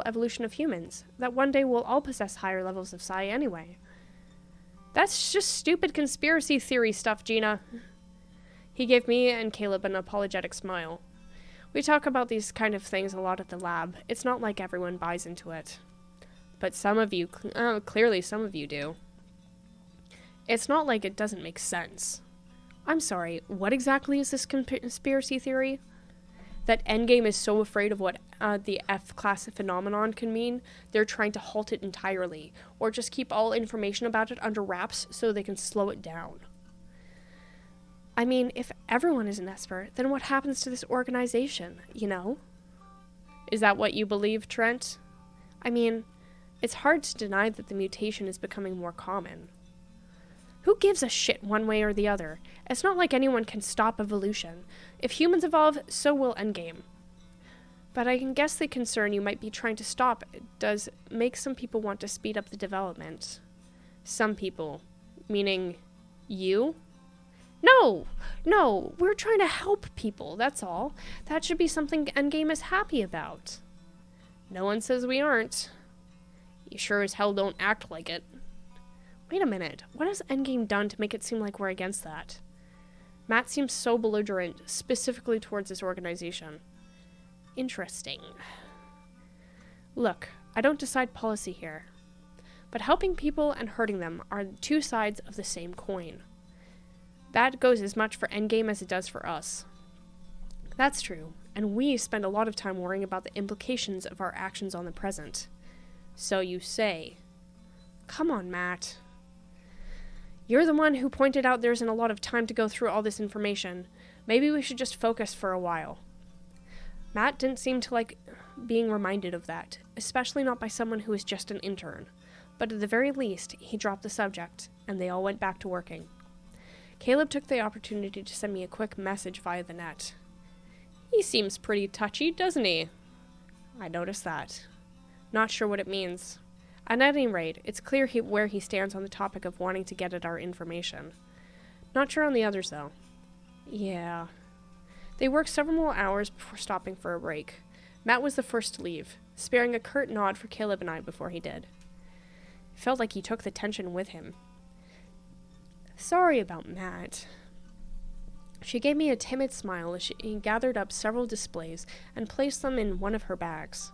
evolution of humans, that one day we'll all possess higher levels of psi anyway. That's just stupid conspiracy theory stuff, Gina. He gave me and Caleb an apologetic smile. We talk about these kind of things a lot at the lab. It's not like everyone buys into it. But some of you, clearly some of you do. It's not like it doesn't make sense. I'm sorry, what exactly is this conspiracy theory? That Endgame is so afraid of what the F-class phenomenon can mean, they're trying to halt it entirely, or just keep all information about it under wraps so they can slow it down. I mean, if everyone is an Esper, then what happens to this organization, you know? Is that what you believe, Trent? I mean, it's hard to deny that the mutation is becoming more common. Who gives a shit one way or the other? It's not like anyone can stop evolution. If humans evolve, so will Endgame. But I can guess the concern you might be trying to stop does make some people want to speed up the development. Some people. Meaning you? No, we're trying to help people, that's all. That should be something Endgame is happy about. No one says we aren't. You sure as hell don't act like it. Wait a minute, what has Endgame done to make it seem like we're against that? Matt seems so belligerent, specifically towards this organization. Interesting. Look, I don't decide policy here. But helping people and hurting them are two sides of the same coin. That goes as much for Endgame as it does for us. That's true, and we spend a lot of time worrying about the implications of our actions on the present. So you say. Come on, Matt. You're the one who pointed out there isn't a lot of time to go through all this information. Maybe we should just focus for a while. Matt didn't seem to like being reminded of that, especially not by someone who was just an intern. But at the very least, he dropped the subject, and they all went back to working. Caleb took the opportunity to send me a quick message via the net. He seems pretty touchy, doesn't he? I noticed that. Not sure what it means. At any rate, it's clear where he stands on the topic of wanting to get at our information. Not sure on the others, though. Yeah. They worked several more hours before stopping for a break. Matt was the first to leave, sparing a curt nod for Caleb and I before he did. It felt like he took the tension with him. Sorry about Matt. She gave me a timid smile as she gathered up several displays and placed them in one of her bags.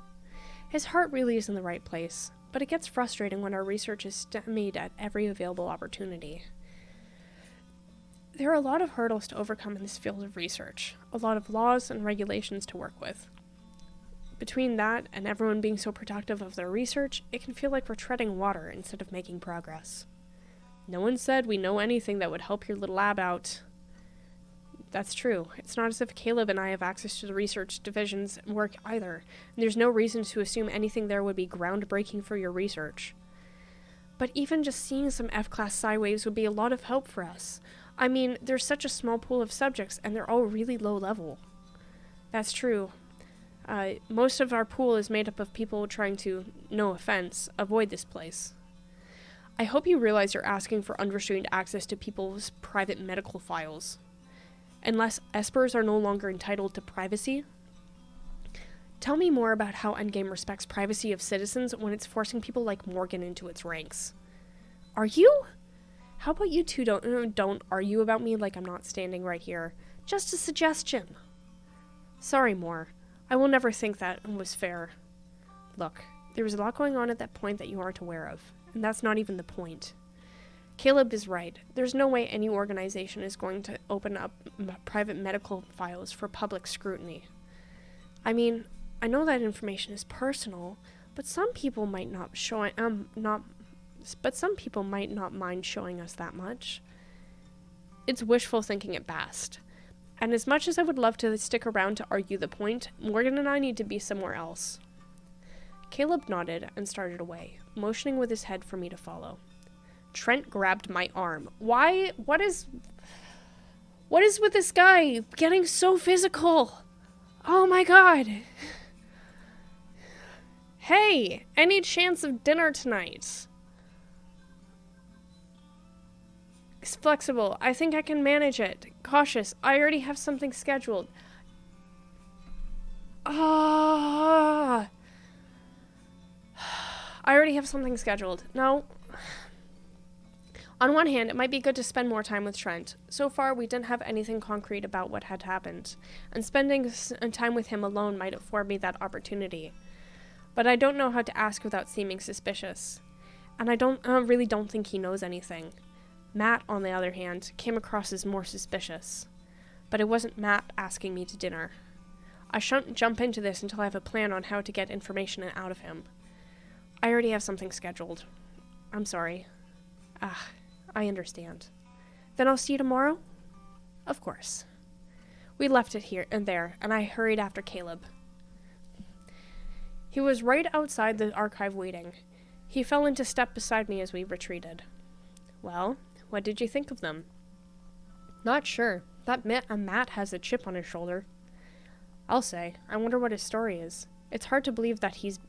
His heart really is in the right place, but it gets frustrating when our research is stymied at every available opportunity. There are a lot of hurdles to overcome in this field of research, a lot of laws and regulations to work with. Between that and everyone being so productive of their research, it can feel like we're treading water instead of making progress. No one said we know anything that would help your little lab out. That's true. It's not as if Caleb and I have access to the research division's work either, and there's no reason to assume anything there would be groundbreaking for your research. But even just seeing some F-class psi waves would be a lot of help for us. I mean, there's such a small pool of subjects, and they're all really low level. That's true. Most of our pool is made up of people trying to, no offense, avoid this place. I hope you realize you're asking for unrestrained access to people's private medical files. Unless espers are no longer entitled to privacy? Tell me more about how Endgame respects privacy of citizens when it's forcing people like Morgan into its ranks. Are you? How about you two don't argue about me like I'm not standing right here? Just a suggestion. Sorry, Moore. I will never think that was fair. Look, there was a lot going on at that point that you aren't aware of, and that's not even the point. Caleb is right. There's no way any organization is going to open up private medical files for public scrutiny. I mean, I know that information is personal, but some people might not mind showing us that much. It's wishful thinking at best. And as much as I would love to stick around to argue the point, Morgan and I need to be somewhere else. Caleb nodded and started away, motioning with his head for me to follow. Trent grabbed my arm. Why? What is with this guy getting so physical? Oh my god. Hey, any chance of dinner tonight? It's flexible. I think I can manage it. Cautious. I already have something scheduled. I already have something scheduled. No. On one hand, it might be good to spend more time with Trent. So far, we didn't have anything concrete about what had happened, and spending time with him alone might afford me that opportunity. But I don't know how to ask without seeming suspicious. And I really don't think he knows anything. Matt, on the other hand, came across as more suspicious. But it wasn't Matt asking me to dinner. I shan't jump into this until I have a plan on how to get information out of him. I already have something scheduled. I'm sorry. I understand. Then I'll see you tomorrow? Of course. We left it here and there, and I hurried after Caleb. He was right outside the archive waiting. He fell into step beside me as we retreated. Well, what did you think of them? Not sure. That Matt has a chip on his shoulder. I'll say. I wonder what his story is. It's hard to believe that he's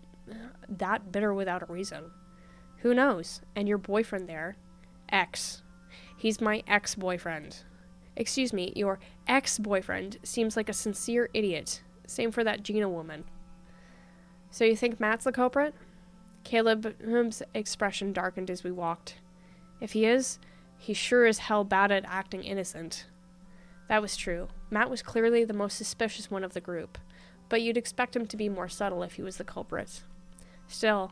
that bitter without a reason. Who knows? And your boyfriend there... Ex. He's my ex-boyfriend. Excuse me, your ex-boyfriend seems like a sincere idiot. Same for that Gina woman. So you think Matt's the culprit? Caleb's expression darkened as we walked. If he is, he's sure as hell bad at acting innocent. That was true. Matt was clearly the most suspicious one of the group, but you'd expect him to be more subtle if he was the culprit. Still,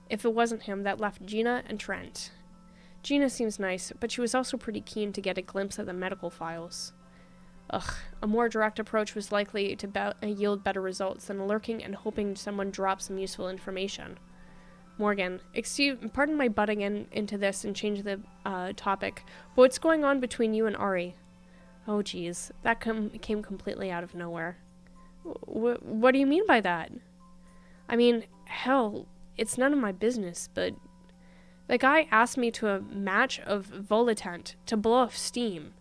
if it wasn't him, that left Gina and Trent. Gina seems nice, but she was also pretty keen to get a glimpse of the medical files. A more direct approach was likely to yield better results than lurking and hoping someone dropped some useful information. Morgan, pardon my butting into this and change the topic, but what's going on between you and Ari? Oh, geez, that came completely out of nowhere. What do you mean by that? I mean, hell, it's none of my business, but the guy asked me to a match of Volitant to blow off steam.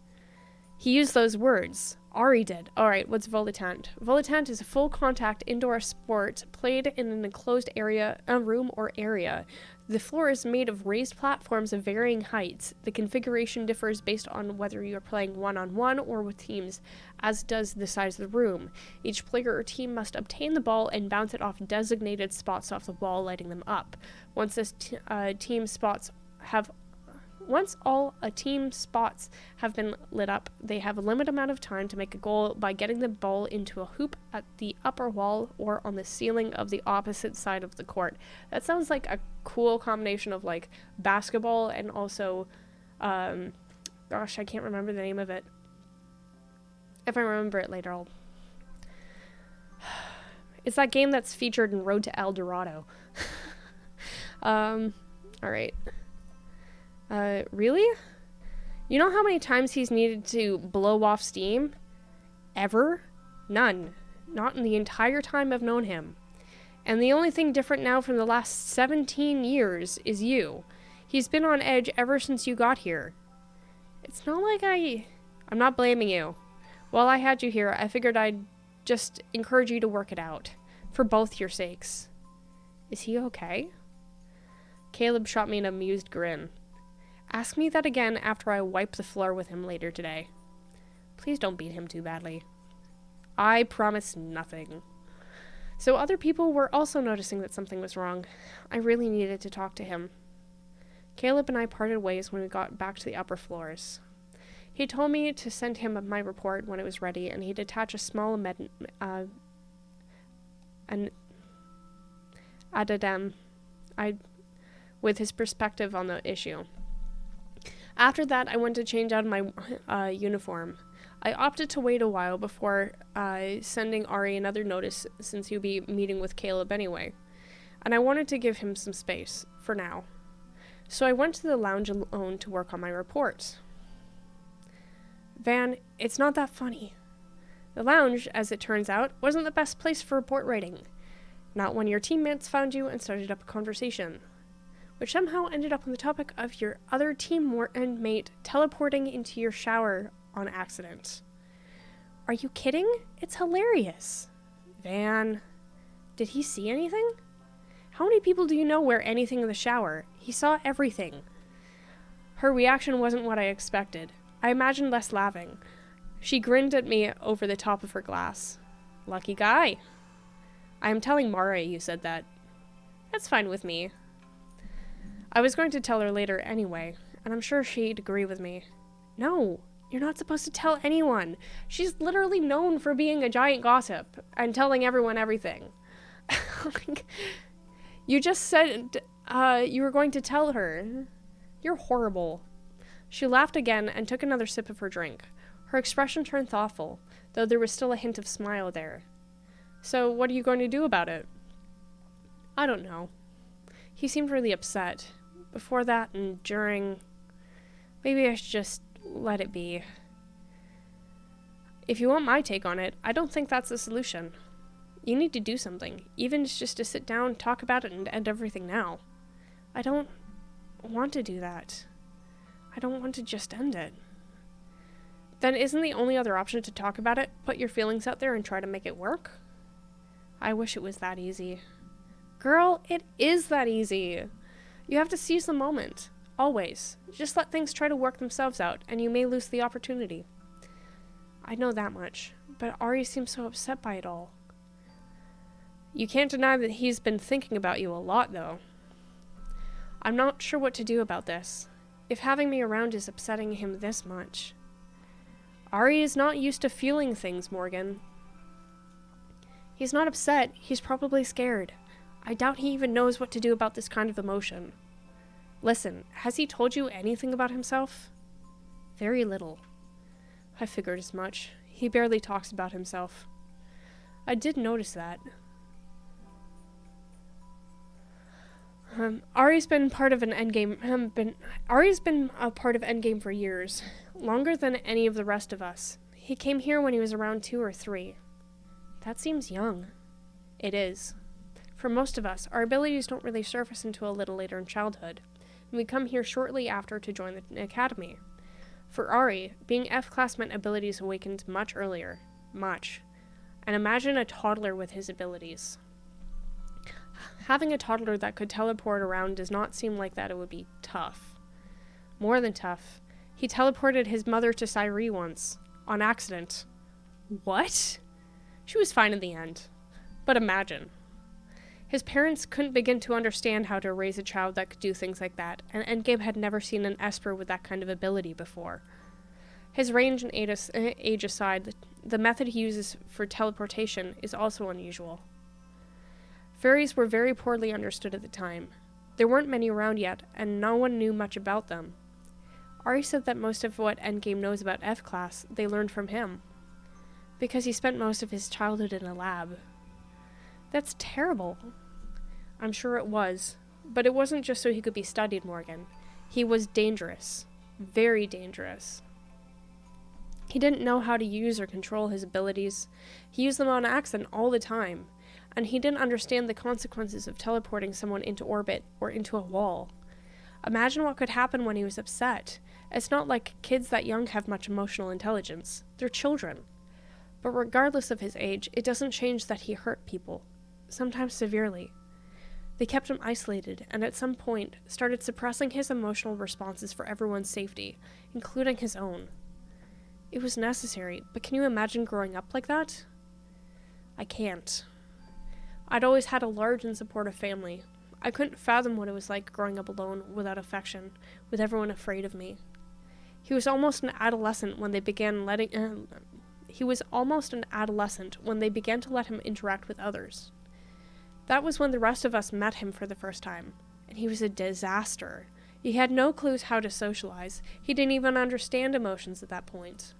He used those words. Ari did. Alright, what's Volitant? Volitant is a full contact indoor sport played in an enclosed area, a room or area. The floor is made of raised platforms of varying heights. The configuration differs based on whether you are playing one-on-one or with teams, as does the size of the room. Each player or team must obtain the ball and bounce it off designated spots off the wall, lighting them up. Once all a team's spots have been lit up, they have a limited amount of time to make a goal by getting the ball into a hoop at the upper wall or on the ceiling of the opposite side of the court. That sounds like a cool combination of like basketball and also, gosh, I can't remember the name of it. If I remember it later, I'll... It's that game that's featured in Road to El Dorado. Alright. Really? You know how many times he's needed to blow off steam? Ever? None. Not in the entire time I've known him. And the only thing different now from the last 17 years is you. He's been on edge ever since you got here. It's not like I'm not blaming you. While I had you here, I figured I'd just encourage you to work it out. For both your sakes. Is he okay? Caleb shot me an amused grin. Ask me that again after I wipe the floor with him later today. Please don't beat him too badly. I promise nothing. So other people were also noticing that something was wrong. I really needed to talk to him. Caleb and I parted ways when we got back to the upper floors. He told me to send him my report when it was ready, and he'd attach a small addendum with his perspective on the issue. After that, I went to change out my uniform. I opted to wait a while before sending Ari another notice, since he'll be meeting with Caleb anyway. And I wanted to give him some space, for now. So I went to the lounge alone to work on my report. Van, it's not that funny. The lounge, as it turns out, wasn't the best place for report writing. Not when your teammates found you and started up a conversation, which somehow ended up on the topic of your other teammate teleporting into your shower on accident. Are you kidding? It's hilarious. Van, did he see anything? How many people do you know wear anything in the shower? He saw everything. Her reaction wasn't what I expected. I imagined less laughing. She grinned at me over the top of her glass. Lucky guy. I am telling Mari you said that. That's fine with me. I was going to tell her later anyway, and I'm sure she'd agree with me. No, you're not supposed to tell anyone. She's literally known for being a giant gossip and telling everyone everything. You just said you were going to tell her. You're horrible. She laughed again and took another sip of her drink. Her expression turned thoughtful, though there was still a hint of smile there. So, what are you going to do about it? I don't know. He seemed really upset. Before that and during... Maybe I should just let it be. If you want my take on it, I don't think that's the solution. You need to do something, even just to sit down, talk about it, and end everything now. I don't want to do that. I don't want to just end it. Then isn't the only other option to talk about it, put your feelings out there and try to make it work? I wish it was that easy. Girl, it is that easy. You have to seize the moment. Always. Just let things try to work themselves out, and you may lose the opportunity. I know that much, but Ari seems so upset by it all. You can't deny that he's been thinking about you a lot, though. I'm not sure what to do about this. If having me around is upsetting him this much. Ari is not used to feeling things, Morgan. He's not upset. He's probably scared. I doubt he even knows what to do about this kind of emotion. Listen, has he told you anything about himself? Very little. I figured as much. He barely talks about himself. I did notice that. Ari's been part of an Endgame. Ari's been a part of Endgame for years, longer than any of the rest of us. He came here when he was around 2 or 3. That seems young. It is. For most of us, our abilities don't really surface until a little later in childhood, and we come here shortly after to join the academy. For Ari, being F-class meant abilities awakened much earlier. Much. And imagine a toddler with his abilities. Having a toddler that could teleport around does not seem like that it would be tough. More than tough. He teleported his mother to Cyree once. On accident. What? She was fine in the end. But imagine. His parents couldn't begin to understand how to raise a child that could do things like that, and Endgame had never seen an Esper with that kind of ability before. His range and age aside, the method he uses for teleportation is also unusual. Fairies were very poorly understood at the time. There weren't many around yet, and no one knew much about them. Ari said that most of what Endgame knows about F-Class, they learned from him. Because he spent most of his childhood in a lab. That's terrible. I'm sure it was. But it wasn't just so he could be studied, Morgan. He was dangerous. Very dangerous. He didn't know how to use or control his abilities. He used them on accident all the time. And he didn't understand the consequences of teleporting someone into orbit or into a wall. Imagine what could happen when he was upset. It's not like kids that young have much emotional intelligence. They're children. But regardless of his age, it doesn't change that he hurt people. Sometimes severely. They kept him isolated, and at some point, started suppressing his emotional responses for everyone's safety, including his own. It was necessary, but can you imagine growing up like that? I can't. I'd always had a large and supportive family. I couldn't fathom what it was like growing up alone, without affection, with everyone afraid of me. He was almost an adolescent when they began to let him interact with others. That was when the rest of us met him for the first time, and he was a disaster. He had no clues how to socialize. He didn't even understand emotions at that point.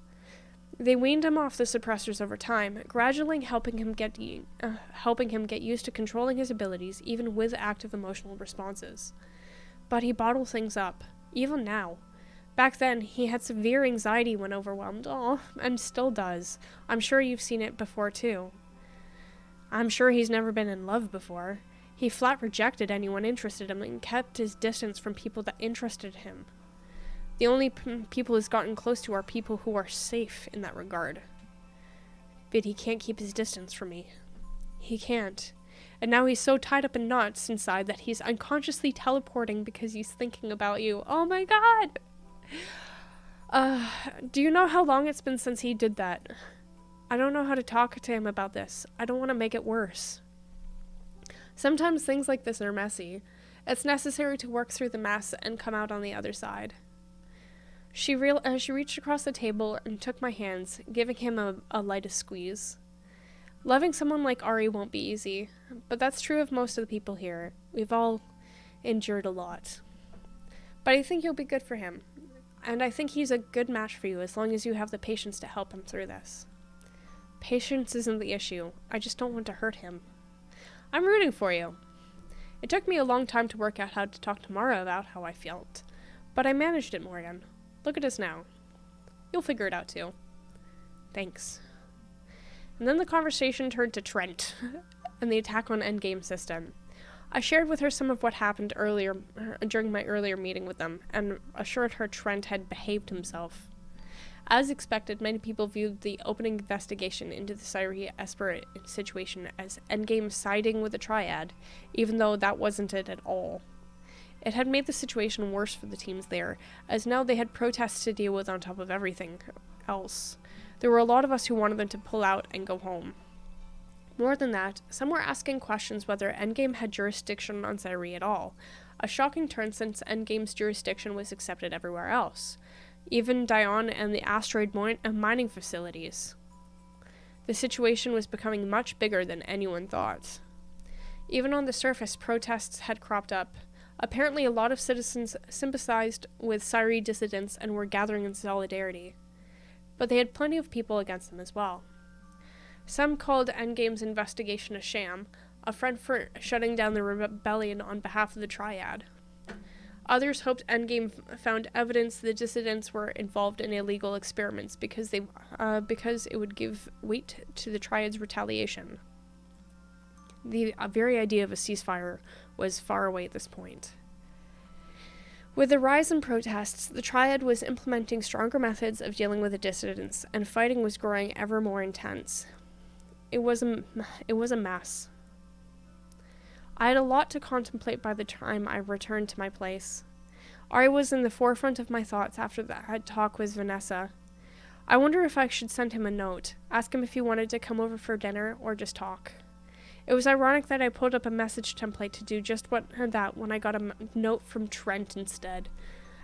They weaned him off the suppressors over time, gradually helping him get used to controlling his abilities, even with active emotional responses. But he bottled things up, even now. Back then, he had severe anxiety when overwhelmed, and still does. I'm sure you've seen it before, too. I'm sure he's never been in love before. He flat rejected anyone interested in him and kept his distance from people that interested him. The only people he's gotten close to are people who are safe in that regard. But he can't keep his distance from me. He can't. And now he's so tied up in knots inside that he's unconsciously teleporting because he's thinking about you. Oh my god! Do you know how long it's been since he did that? I don't know how to talk to him about this. I don't want to make it worse. Sometimes things like this are messy. It's necessary to work through the mess and come out on the other side. She reached across the table and took my hands, giving him a lightest squeeze. Loving someone like Ari won't be easy, but that's true of most of the people here. We've all endured a lot. But I think you'll be good for him, and I think he's a good match for you as long as you have the patience to help him through this. Patience isn't the issue. I just don't want to hurt him. I'm rooting for you. It took me a long time to work out how to talk to Mara about how I felt, but I managed it, Morgan. Look at us now. You'll figure it out too. Thanks. And then the conversation turned to Trent and the attack on Endgame system. I shared with her some of what happened earlier during my earlier meeting with them, and assured her Trent had behaved himself. As expected, many people viewed the opening investigation into the Cyree Esper situation as Endgame siding with the Triad, even though that wasn't it at all. It had made the situation worse for the teams there, as now they had protests to deal with on top of everything else. There were a lot of us who wanted them to pull out and go home. More than that, some were asking questions whether Endgame had jurisdiction on Cyree at all, a shocking turn since Endgame's jurisdiction was accepted everywhere else, even Dion and the asteroid mining facilities. The situation was becoming much bigger than anyone thought. Even on the surface, protests had cropped up. Apparently, a lot of citizens sympathized with Cyree dissidents and were gathering in solidarity. But they had plenty of people against them as well. Some called Endgame's investigation a sham, a friend for shutting down the rebellion on behalf of the Triad. Others hoped Endgame found evidence the dissidents were involved in illegal experiments because it would give weight to the Triad's retaliation. The very idea of a ceasefire was far away at this point. With the rise in protests, the Triad was implementing stronger methods of dealing with the dissidents, and fighting was growing ever more intense. It was a mess. I had a lot to contemplate by the time I returned to my place. Ari was in the forefront of my thoughts after that talk with Vanessa. I wonder if I should send him a note, ask him if he wanted to come over for dinner, or just talk. It was ironic that I pulled up a message template to do just that when I got a note from Trent instead,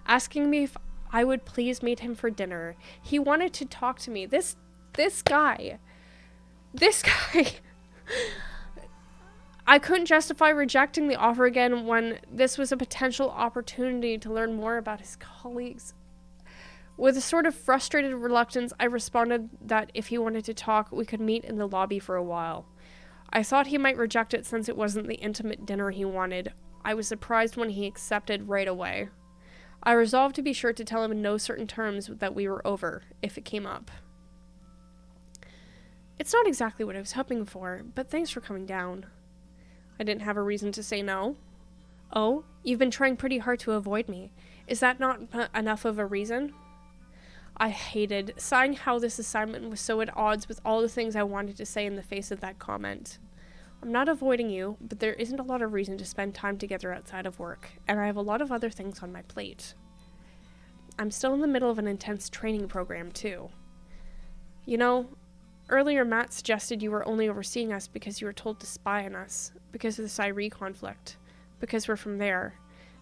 asking me if I would please meet him for dinner. He wanted to talk to me. This guy. I couldn't justify rejecting the offer again when this was a potential opportunity to learn more about his colleagues. With a sort of frustrated reluctance, I responded that if he wanted to talk, we could meet in the lobby for a while. I thought he might reject it since it wasn't the intimate dinner he wanted. I was surprised when he accepted right away. I resolved to be sure to tell him in no certain terms that we were over, if it came up. It's not exactly what I was hoping for, but thanks for coming down. I didn't have a reason to say no. Oh, you've been trying pretty hard to avoid me. Is that not enough of a reason? I hated sighing how this assignment was so at odds with all the things I wanted to say in the face of that comment. I'm not avoiding you, but there isn't a lot of reason to spend time together outside of work, and I have a lot of other things on my plate. I'm still in the middle of an intense training program, too. You know, earlier Matt suggested you were only overseeing us because you were told to spy on us, because of the Cyrie conflict, because we're from there,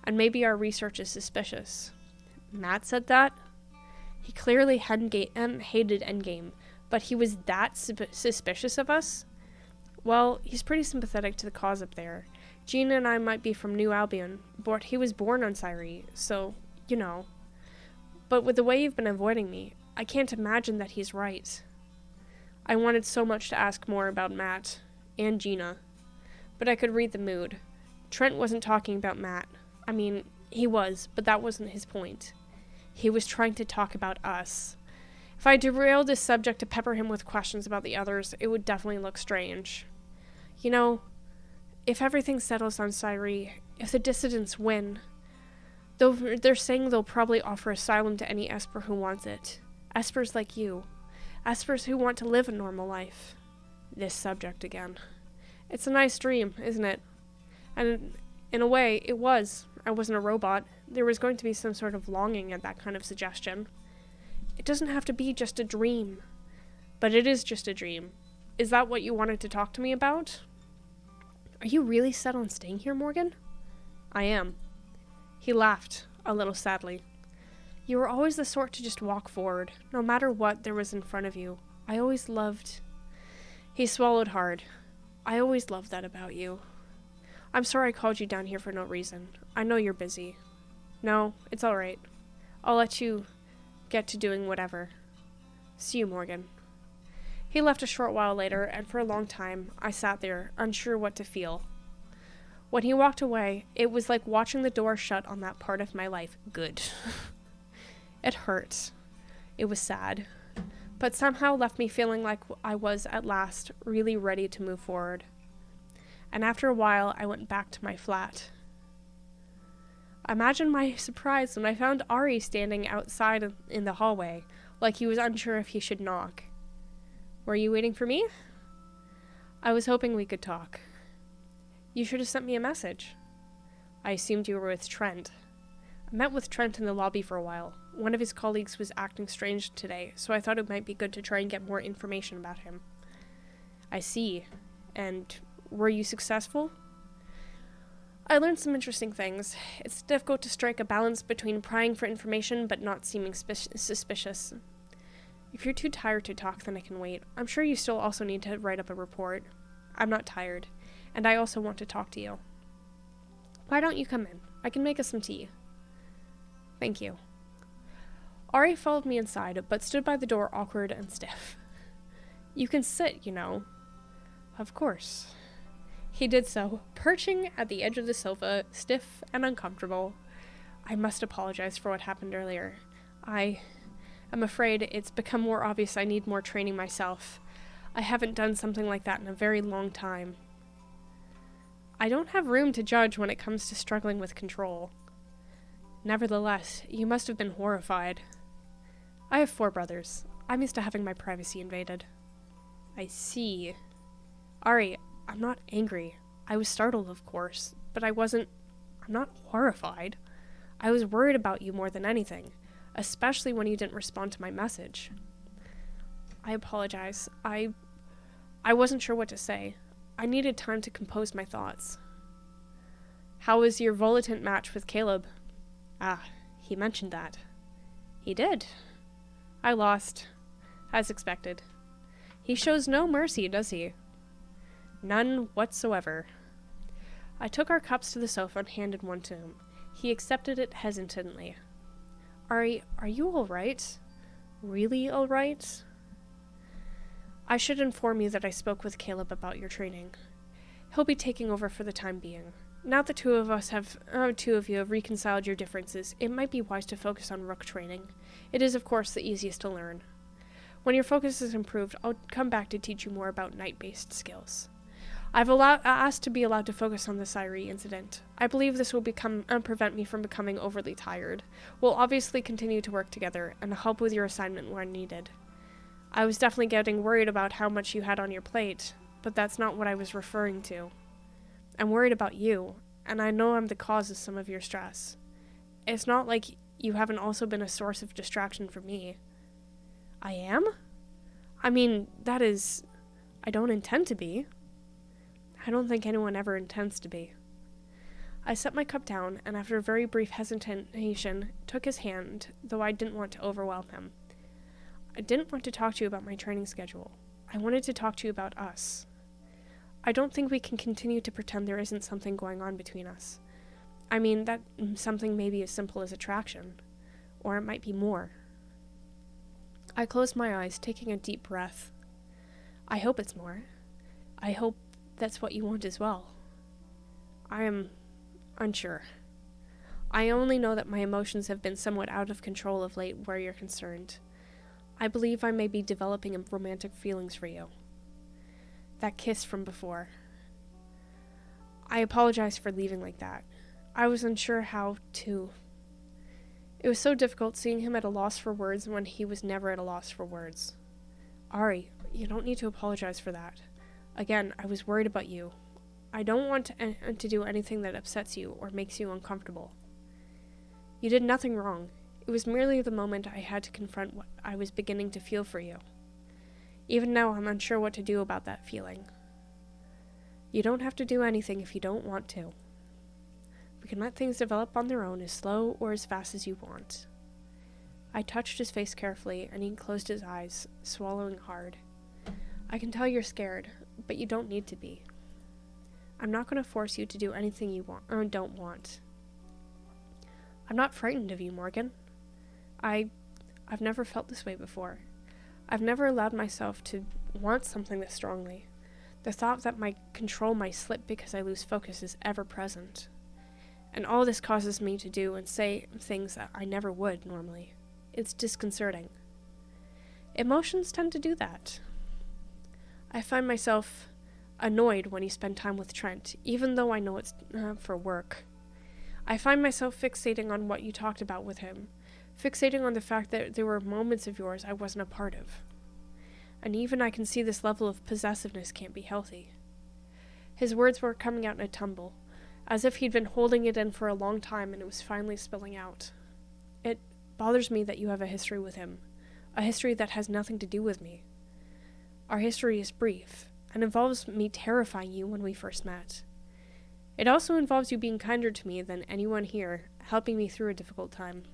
and maybe our research is suspicious. Matt said that? He clearly hated Endgame, but he was that suspicious of us? Well, he's pretty sympathetic to the cause up there. Gina and I might be from New Albion, but he was born on Cyrie, so, you know. But with the way you've been avoiding me, I can't imagine that he's right. I wanted so much to ask more about Matt, and Gina, but I could read the mood. Trent wasn't talking about Matt. I mean, he was, but that wasn't his point. He was trying to talk about us. If I derailed this subject to pepper him with questions about the others, it would definitely look strange. You know, if everything settles on Cyrie, if the dissidents win, though they're saying they'll probably offer asylum to any Esper who wants it. Espers like you. Espers who want to live a normal life. This subject again. It's a nice dream, isn't it? And in a way, it was. I wasn't a robot. There was going to be some sort of longing at that kind of suggestion. It doesn't have to be just a dream. But it is just a dream. Is that what you wanted to talk to me about? Are you really set on staying here, Morgan? I am. He laughed, a little sadly. You were always the sort to just walk forward, no matter what there was in front of you. I always loved... He swallowed hard. I always loved that about you. I'm sorry I called you down here for no reason. I know you're busy. No, it's alright. I'll let you get to doing whatever. See you, Morgan. He left a short while later, and for a long time, I sat there, unsure what to feel. When he walked away, it was like watching the door shut on that part of my life. Good. It hurt. It was sad. But somehow left me feeling like I was, at last, really ready to move forward. And after a while, I went back to my flat. Imagine my surprise when I found Ari standing outside in the hallway, like he was unsure if he should knock. Were you waiting for me? I was hoping we could talk. You should have sent me a message. I assumed you were with Trent. I met with Trent in the lobby for a while. One of his colleagues was acting strange today, so I thought it might be good to try and get more information about him. I see. And were you successful? I learned some interesting things. It's difficult to strike a balance between prying for information but not seeming suspicious. If you're too tired to talk, then I can wait. I'm sure you still also need to write up a report. I'm not tired, and I also want to talk to you. Why don't you come in? I can make us some tea. Thank you. Ari followed me inside, but stood by the door awkward and stiff. You can sit, you know. Of course. He did so, perching at the edge of the sofa, stiff and uncomfortable. I must apologize for what happened earlier. I'm afraid it's become more obvious I need more training myself. I haven't done something like that in a very long time. I don't have room to judge when it comes to struggling with control. Nevertheless, you must have been horrified. I have 4 brothers. I'm used to having my privacy invaded. I see. Ari, I'm not angry. I was startled, of course, but I'm not horrified. I was worried about you more than anything, especially when you didn't respond to my message. I apologize. I wasn't sure what to say. I needed time to compose my thoughts. How was your volitant match with Caleb? Ah, he mentioned that. He did. I lost, as expected. He shows no mercy, does he? None whatsoever. I took our cups to the sofa and handed one to him. He accepted it hesitantly. Ari, are you all right? Really all right? I should inform you that I spoke with Caleb about your training. He'll be taking over for the time being. Now that two of you have reconciled your differences, it might be wise to focus on Rook training. It is, of course, the easiest to learn. When your focus is improved, I'll come back to teach you more about night-based skills. I've asked to be allowed to focus on the Syri incident. I believe this will prevent me from becoming overly tired. We'll obviously continue to work together and help with your assignment where needed. I was definitely getting worried about how much you had on your plate, but that's not what I was referring to. I'm worried about you, and I know I'm the cause of some of your stress. It's not like you haven't also been a source of distraction for me. I am? I mean, I don't intend to be. I don't think anyone ever intends to be. I set my cup down, and after a very brief hesitation, took his hand, though I didn't want to overwhelm him. I didn't want to talk to you about my training schedule. I wanted to talk to you about us. I don't think we can continue to pretend there isn't something going on between us. I mean, that something may be as simple as attraction, or it might be more. I closed my eyes, taking a deep breath. I hope it's more. I hope that's what you want as well. I am unsure. I only know that my emotions have been somewhat out of control of late where you're concerned. I believe I may be developing romantic feelings for you. That kiss from before. I apologize for leaving like that. I was unsure how to. It was so difficult seeing him at a loss for words when he was never at a loss for words. Ari, you don't need to apologize for that. Again, I was worried about you. I don't want to do anything that upsets you or makes you uncomfortable. You did nothing wrong. It was merely the moment I had to confront what I was beginning to feel for you. Even now, I'm unsure what to do about that feeling. You don't have to do anything if you don't want to. We can let things develop on their own as slow or as fast as you want. I touched his face carefully, and he closed his eyes, swallowing hard. I can tell you're scared, but you don't need to be. I'm not going to force you to do anything you want or don't want. I'm not frightened of you, Morgan. I've never felt this way before. I've never allowed myself to want something this strongly. The thought that my control might slip because I lose focus is ever present. And all this causes me to do and say things that I never would normally. It's disconcerting. Emotions tend to do that. I find myself annoyed when you spend time with Trent, even though I know it's for work. I find myself fixating on what you talked about with him, fixating on the fact that there were moments of yours I wasn't a part of. And even I can see this level of possessiveness can't be healthy. His words were coming out in a tumble, as if he'd been holding it in for a long time and it was finally spilling out. It bothers me that you have a history with him, a history that has nothing to do with me. Our history is brief, and involves me terrifying you when we first met. It also involves you being kinder to me than anyone here, helping me through a difficult time,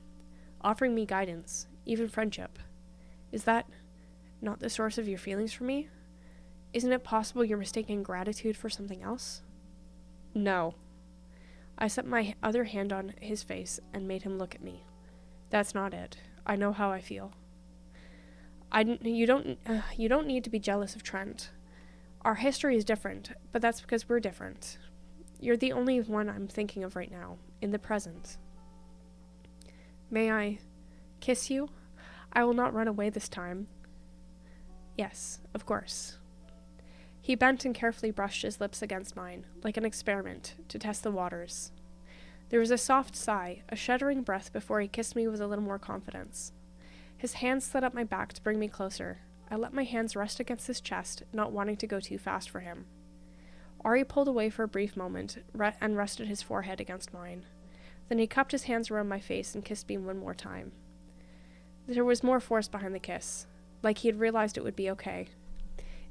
offering me guidance, even friendship. Is that not the source of your feelings for me? Isn't it possible you're mistaking gratitude for something else? No. I set my other hand on his face and made him look at me. That's not it. I know how I feel. You don't need to be jealous of Trent. Our history is different, but that's because we're different. You're the only one I'm thinking of right now, in the present. May I kiss you? I will not run away this time. Yes, of course. He bent and carefully brushed his lips against mine, like an experiment, to test the waters. There was a soft sigh, a shuddering breath before he kissed me with a little more confidence. His hands slid up my back to bring me closer. I let my hands rest against his chest, not wanting to go too fast for him. Ari pulled away for a brief moment and rested his forehead against mine. Then he cupped his hands around my face and kissed me one more time. There was more force behind the kiss, like he had realized it would be okay.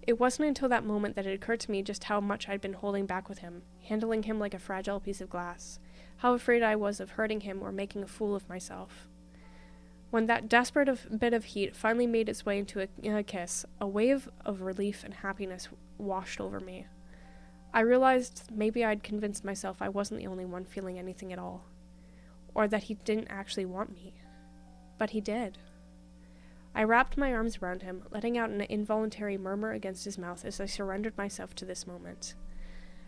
It wasn't until that moment that it occurred to me just how much I'd been holding back with him, handling him like a fragile piece of glass, how afraid I was of hurting him or making a fool of myself. When that desperate bit of heat finally made its way into a kiss, a wave of relief and happiness washed over me. I realized maybe I'd convinced myself I wasn't the only one feeling anything at all, or that he didn't actually want me. But he did. I wrapped my arms around him, letting out an involuntary murmur against his mouth as I surrendered myself to this moment.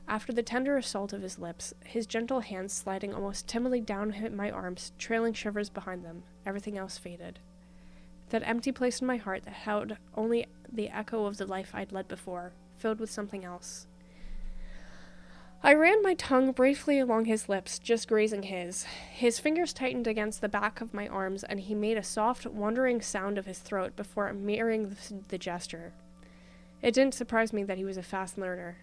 After the tender assault of his lips, his gentle hands sliding almost timidly down my arms, trailing shivers behind them, everything else faded. That empty place in my heart that held only the echo of the life I'd led before, filled with something else. I ran my tongue briefly along his lips, just grazing his. His fingers tightened against the back of my arms, and he made a soft, wandering sound of his throat before mirroring the gesture. It didn't surprise me that he was a fast learner.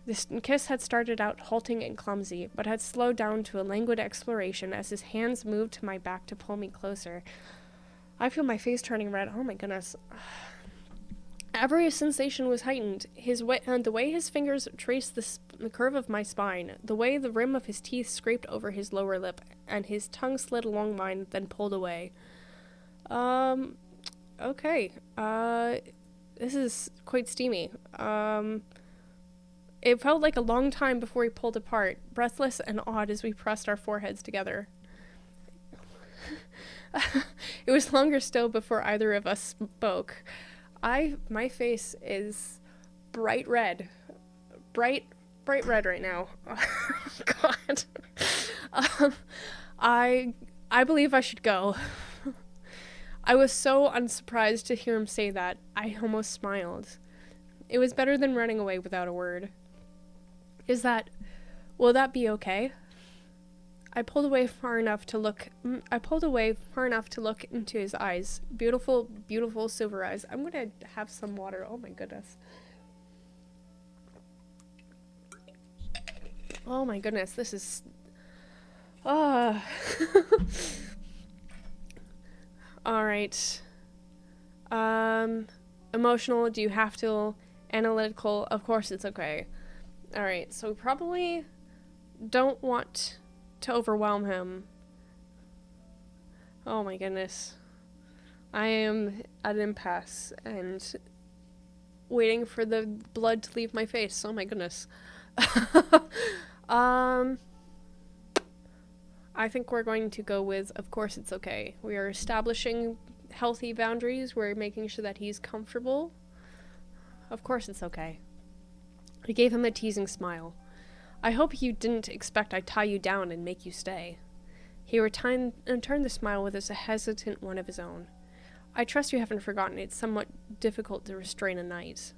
This kiss had started out halting and clumsy, but had slowed down to a languid exploration as his hands moved to my back to pull me closer. I feel my face turning red. Oh my goodness. Every sensation was heightened. The way his fingers traced the curve of my spine, the way the rim of his teeth scraped over his lower lip, and his tongue slid along mine, then pulled away. Okay. This is quite steamy. It felt like a long time before he pulled apart, breathless and awed as we pressed our foreheads together. It was longer still before either of us spoke. My face is bright red. Bright red right now. Oh, God. I believe I should go. I was so unsurprised to hear him say that. I almost smiled. It was better than running away without a word. Will that be okay? I pulled away far enough to look into his eyes. Beautiful, beautiful silver eyes. I'm gonna have some water. Oh my goodness. Oh my goodness, this is... Alright. Emotional, do you have to? Analytical, of course it's okay. Alright, so we probably don't want to overwhelm him. Oh my goodness. I am at an impasse and waiting for the blood to leave my face. Oh my goodness. I think we're going to go with, of course it's okay. We are establishing healthy boundaries. We're making sure that he's comfortable. Of course it's okay. I gave him a teasing smile. I hope you didn't expect I'd tie you down and make you stay. He returned the smile with a hesitant one of his own. I trust you haven't forgotten it's somewhat difficult to restrain a knight.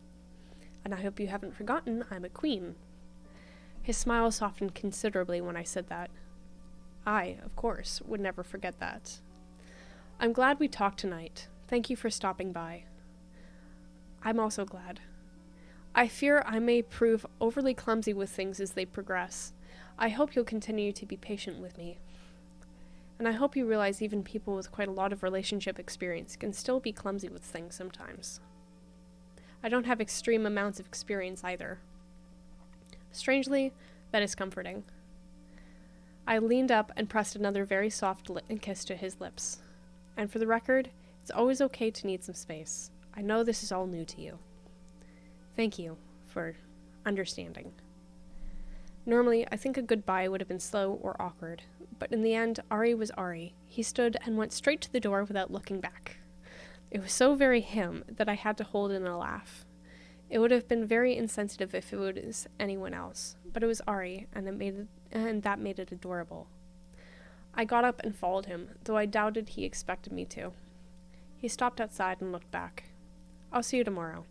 And I hope you haven't forgotten I'm a queen. His smile softened considerably when I said that. I, of course, would never forget that. I'm glad we talked tonight. Thank you for stopping by. I'm also glad. I fear I may prove overly clumsy with things as they progress. I hope you'll continue to be patient with me. And I hope you realize even people with quite a lot of relationship experience can still be clumsy with things sometimes. I don't have extreme amounts of experience either. Strangely, that is comforting. I leaned up and pressed another very soft kiss to his lips. And for the record, it's always okay to need some space. I know this is all new to you. Thank you for understanding. Normally, I think a goodbye would have been slow or awkward, but in the end, Ari was Ari. He stood and went straight to the door without looking back. It was so very him that I had to hold in a laugh. It would have been very insensitive if it was anyone else, but it was Ari, and that made it adorable. I got up and followed him, though I doubted he expected me to. He stopped outside and looked back. I'll see you tomorrow.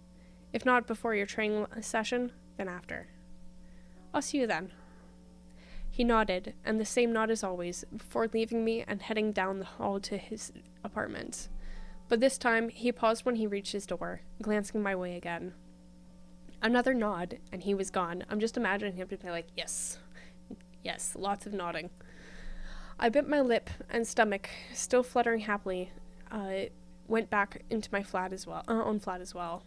If not before your training session, then after. I'll see you then. He nodded, and the same nod as always, before leaving me and heading down the hall to his apartment. But this time, he paused when he reached his door, glancing my way again. Another nod, and he was gone. I'm just imagining him to be like, yes, lots of nodding. I bit my lip, and stomach, still fluttering happily, went back into my own flat as well.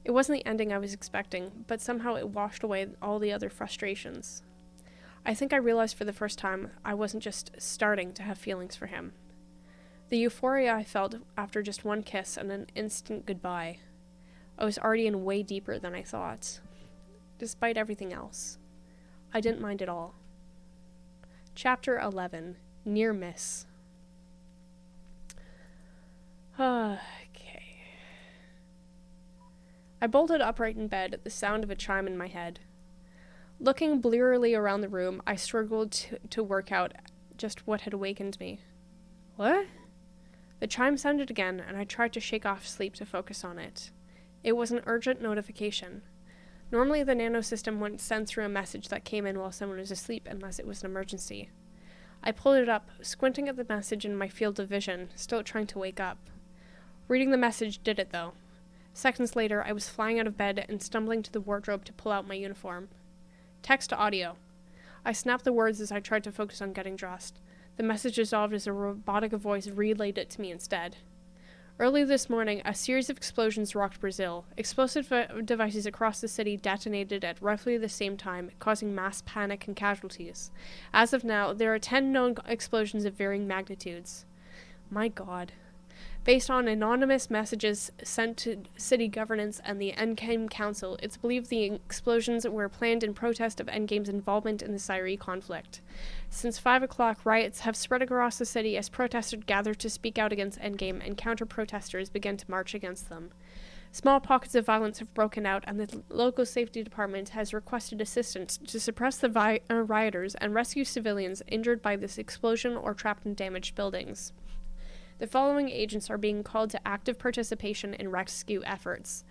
It wasn't the ending I was expecting, but somehow it washed away all the other frustrations. I think I realized for the first time I wasn't just starting to have feelings for him. The euphoria I felt after just one kiss and an instant goodbye. I was already in way deeper than I thought. Despite everything else, I didn't mind at all. Chapter 11, Near Miss. Okay. I bolted upright in bed at the sound of a chime in my head. Looking blearily around the room, I struggled to work out just what had awakened me. What? The chime sounded again, and I tried to shake off sleep to focus on it. It was an urgent notification. Normally, the nanosystem wouldn't send through a message that came in while someone was asleep unless it was an emergency. I pulled it up, squinting at the message in my field of vision, still trying to wake up. Reading the message did it, though. Seconds later, I was flying out of bed and stumbling to the wardrobe to pull out my uniform. Text to audio. I snapped the words as I tried to focus on getting dressed. The message dissolved as a robotic voice relayed it to me instead. Early this morning, a series of explosions rocked Brazil. Explosive devices across the city detonated at roughly the same time, causing mass panic and casualties. As of now, there are 10 known explosions of varying magnitudes. My God. Based on anonymous messages sent to city governance and the Endgame Council, it's believed the explosions were planned in protest of Endgame's involvement in the Syrie conflict. Since 5 o'clock, riots have spread across the city as protesters gather to speak out against Endgame and counter-protesters begin to march against them. Small pockets of violence have broken out, and the local safety department has requested assistance to suppress the rioters and rescue civilians injured by this explosion or trapped in damaged buildings. The following agents are being called to active participation in rescue efforts: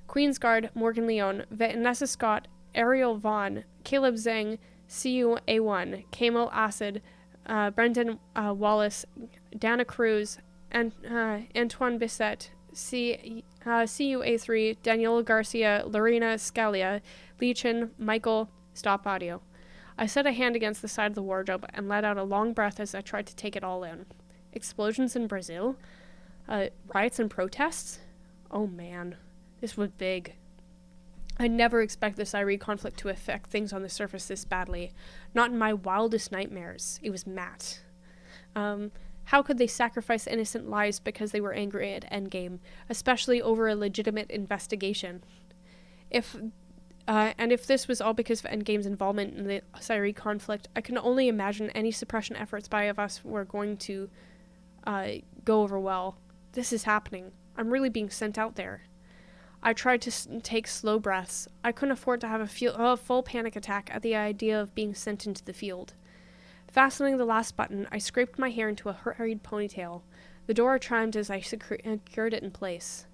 Queen's Guard, Morgan Leone, Vanessa Scott, Ariel Vaughn, Caleb Zhang, CU-A1, Kamal Asad, Brendan Wallace, Dana Cruz, and Antoine Bissett, CUA3, Daniela Garcia, Lorena Scalia, Lee Chin, Michael. Stop audio. I set a hand against the side of the wardrobe and let out a long breath as I tried to take it all in. Explosions in Brazil? Riots and protests? Oh man, this was big. I never expected the Syrie conflict to affect things on the surface this badly. Not in my wildest nightmares. It was Matt. How could they sacrifice innocent lives because they were angry at Endgame, especially over a legitimate investigation? If this was all because of Endgame's involvement in the Syrie conflict, I can only imagine any suppression efforts by us were going to go over well. This is happening. I'm really being sent out there. I tried to take slow breaths. I couldn't afford to have a full panic attack at the idea of being sent into the field. Fastening the last button, I scraped my hair into a hurried ponytail. The door chimed as I secured it in place.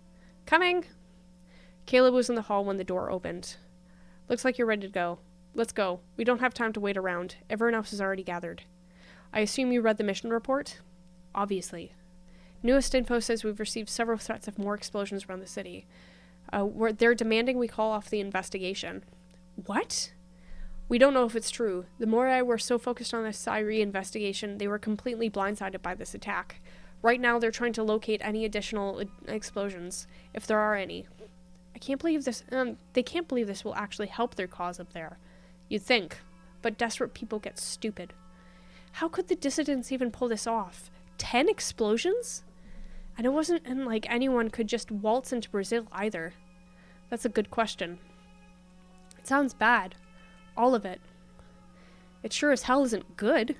Coming! Caleb was in the hall when the door opened. Looks like you're ready to go. Let's go. We don't have time to wait around. Everyone else is already gathered. I assume you read the mission report? Obviously. Newest info says we've received several threats of more explosions around the city. They're demanding we call off the investigation. What? We don't know if it's true. The Morai were so focused on the Syrie investigation, they were completely blindsided by this attack. Right now, they're trying to locate any additional explosions, if there are any. I can't believe this. They can't believe this will actually help their cause up there. You'd think, but desperate people get stupid. How could the dissidents even pull this off? 10 explosions? And it wasn't like anyone could just waltz into Brazil either. That's a good question. It sounds bad. All of it. It sure as hell isn't good.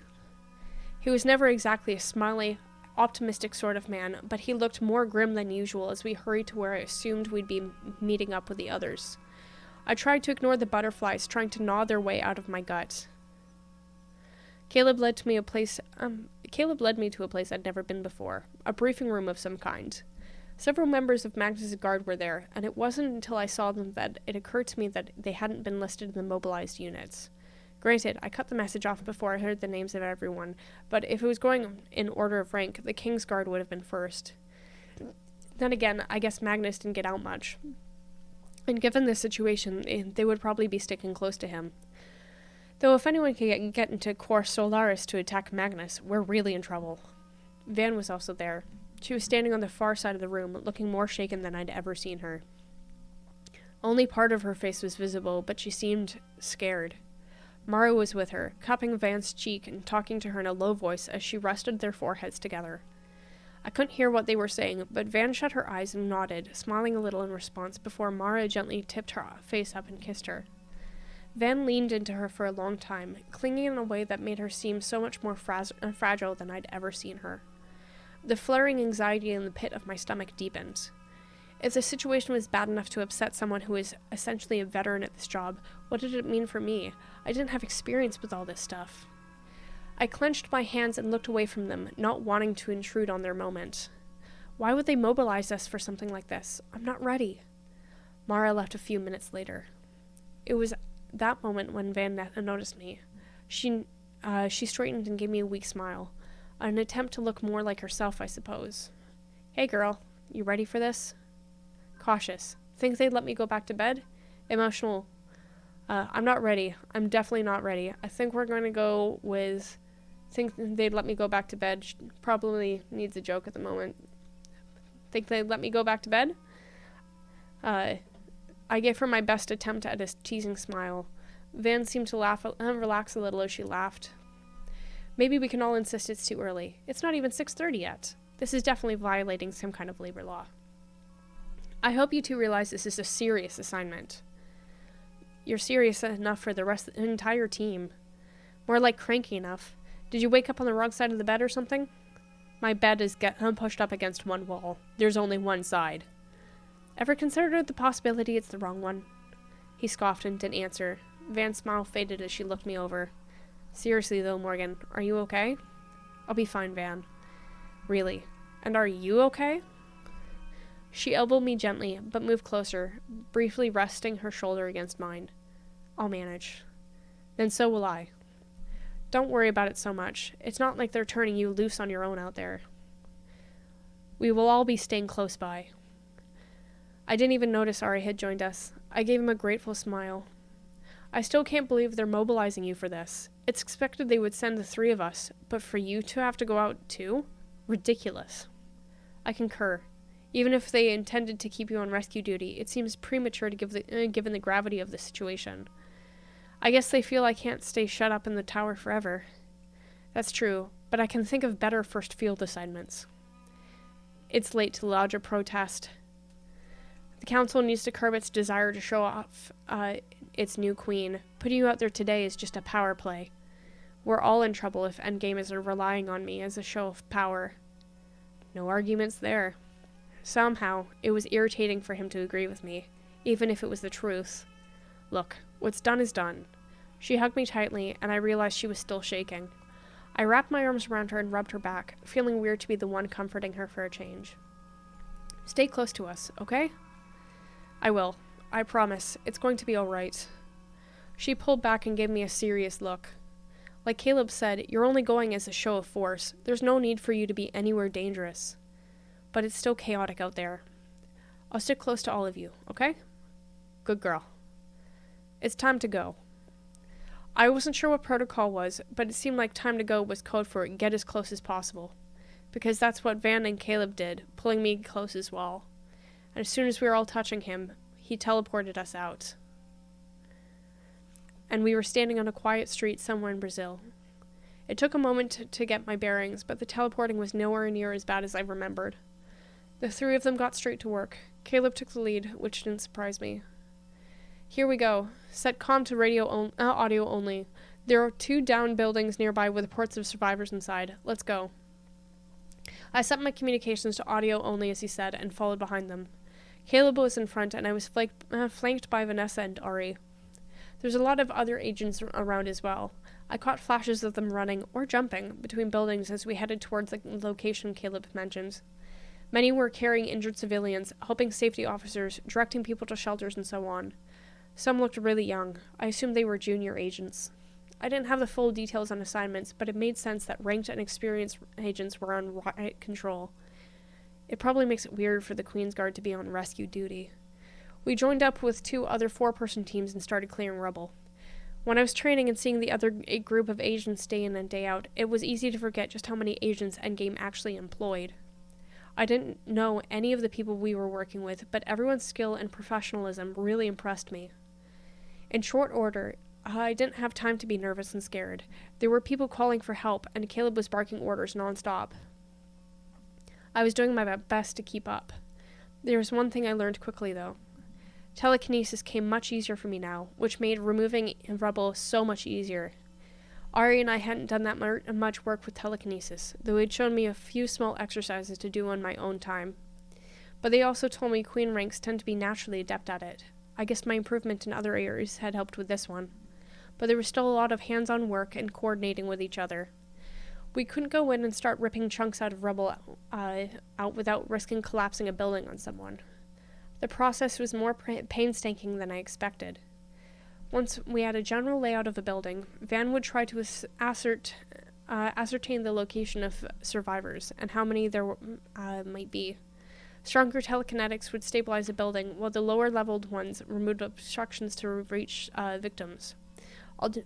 He was never exactly a smiley, optimistic sort of man, but he looked more grim than usual as we hurried to where I assumed we'd be meeting up with the others. I tried to ignore the butterflies trying to gnaw their way out of my gut. Caleb led me to a place I'd never been before, a briefing room of some kind. Several members of Magnus' guard were there, and it wasn't until I saw them that it occurred to me that they hadn't been listed in the mobilized units. Granted, I cut the message off before I heard the names of everyone, but if it was going in order of rank, the King's Guard would have been first. Then again, I guess Magnus didn't get out much. And given this situation, they would probably be sticking close to him. Though if anyone can get into Cor Solaris to attack Magnus, we're really in trouble. Van was also there. She was standing on the far side of the room, looking more shaken than I'd ever seen her. Only part of her face was visible, but she seemed scared. Mara was with her, cupping Van's cheek and talking to her in a low voice as she rested their foreheads together. I couldn't hear what they were saying, but Van shut her eyes and nodded, smiling a little in response before Mara gently tipped her face up and kissed her. Van leaned into her for a long time, clinging in a way that made her seem so much more fragile than I'd ever seen her. The flaring anxiety in the pit of my stomach deepened. If the situation was bad enough to upset someone who is essentially a veteran at this job, what did it mean for me? I didn't have experience with all this stuff. I clenched my hands and looked away from them, not wanting to intrude on their moment. Why would they mobilize us for something like this? I'm not ready. Mara left a few minutes later. It was that moment when Van noticed me. She straightened and gave me a weak smile, an attempt to look more like herself, I suppose. Hey girl, you ready for this? Cautious. Think they'd let me go back to bed? Emotional. I'm not ready. I'm definitely not ready. I think we're going to go with... Think they'd let me go back to bed. Probably needs a joke at the moment. Think they'd let me go back to bed? I gave her my best attempt at a teasing smile. Van seemed to relax a little as she laughed. Maybe we can all insist it's too early. It's not even 6:30 yet. This is definitely violating some kind of labor law. I hope you two realize this is a serious assignment. You're serious enough for the entire team. More like cranky enough. Did you wake up on the wrong side of the bed or something? My bed is pushed up against one wall. There's only one side. Ever considered the possibility it's the wrong one? He scoffed and didn't answer. Van's smile faded as she looked me over. Seriously though, Morgan, are you okay? I'll be fine, Van. Really? And are you okay? She elbowed me gently, but moved closer, briefly resting her shoulder against mine. I'll manage. Then so will I. Don't worry about it so much. It's not like they're turning you loose on your own out there. We will all be staying close by. I didn't even notice Ari had joined us. I gave him a grateful smile. I still can't believe they're mobilizing you for this. It's expected they would send the three of us, but for you to have to go out too? Ridiculous. I concur. Even if they intended to keep you on rescue duty, it seems premature to given the gravity of the situation. I guess they feel I can't stay shut up in the tower forever. That's true, but I can think of better first field assignments. It's late to lodge a protest. The council needs to curb its desire to show off its new queen. Putting you out there today is just a power play. We're all in trouble if Endgame is relying on me as a show of power. No arguments there. Somehow, it was irritating for him to agree with me, even if it was the truth. Look, what's done is done. She hugged me tightly, and I realized she was still shaking. I wrapped my arms around her and rubbed her back, feeling weird to be the one comforting her for a change. Stay close to us, okay? I will. I promise. It's going to be all right. She pulled back and gave me a serious look. Like Caleb said, you're only going as a show of force. There's no need for you to be anywhere dangerous. But it's still chaotic out there. I'll stick close to all of you, okay? Good girl. It's time to go. I wasn't sure what protocol was, but it seemed like time to go was code for get as close as possible. Because that's what Van and Caleb did, pulling me close as well. And as soon as we were all touching him, he teleported us out. And we were standing on a quiet street somewhere in Brazil. It took a moment to get my bearings, but the teleporting was nowhere near as bad as I remembered. The three of them got straight to work. Caleb took the lead, which didn't surprise me. Here we go. Set comm to audio only. There are 2 down buildings nearby with reports of survivors inside. Let's go. I set my communications to audio only, as he said, and followed behind them. Caleb was in front, and I was flanked by Vanessa and Ari. There's a lot of other agents around as well. I caught flashes of them running, or jumping, between buildings as we headed towards the location Caleb mentioned. Many were carrying injured civilians, helping safety officers, directing people to shelters, and so on. Some looked really young. I assumed they were junior agents. I didn't have the full details on assignments, but it made sense that ranked and experienced agents were on riot control. It probably makes it weird for the Queen's Guard to be on rescue duty. We joined up with 2 other 4-person teams and started clearing rubble. When I was training and seeing the other group of agents day in and day out, it was easy to forget just how many agents Endgame actually employed. I didn't know any of the people we were working with, but everyone's skill and professionalism really impressed me. In short order, I didn't have time to be nervous and scared. There were people calling for help, and Caleb was barking orders nonstop. I was doing my best to keep up. There was one thing I learned quickly, though. Telekinesis came much easier for me now, which made removing rubble so much easier. Ari and I hadn't done that much work with telekinesis, though he'd shown me a few small exercises to do on my own time. But they also told me Queen ranks tend to be naturally adept at it. I guess my improvement in other areas had helped with this one. But there was still a lot of hands-on work and coordinating with each other. We couldn't go in and start ripping chunks out of rubble out without risking collapsing a building on someone. The process was more painstaking than I expected. Once we had a general layout of the building, Van would try to ascertain the location of survivors and how many there might be. Stronger telekinetics would stabilize the building, while the lower-leveled ones removed obstructions to reach victims.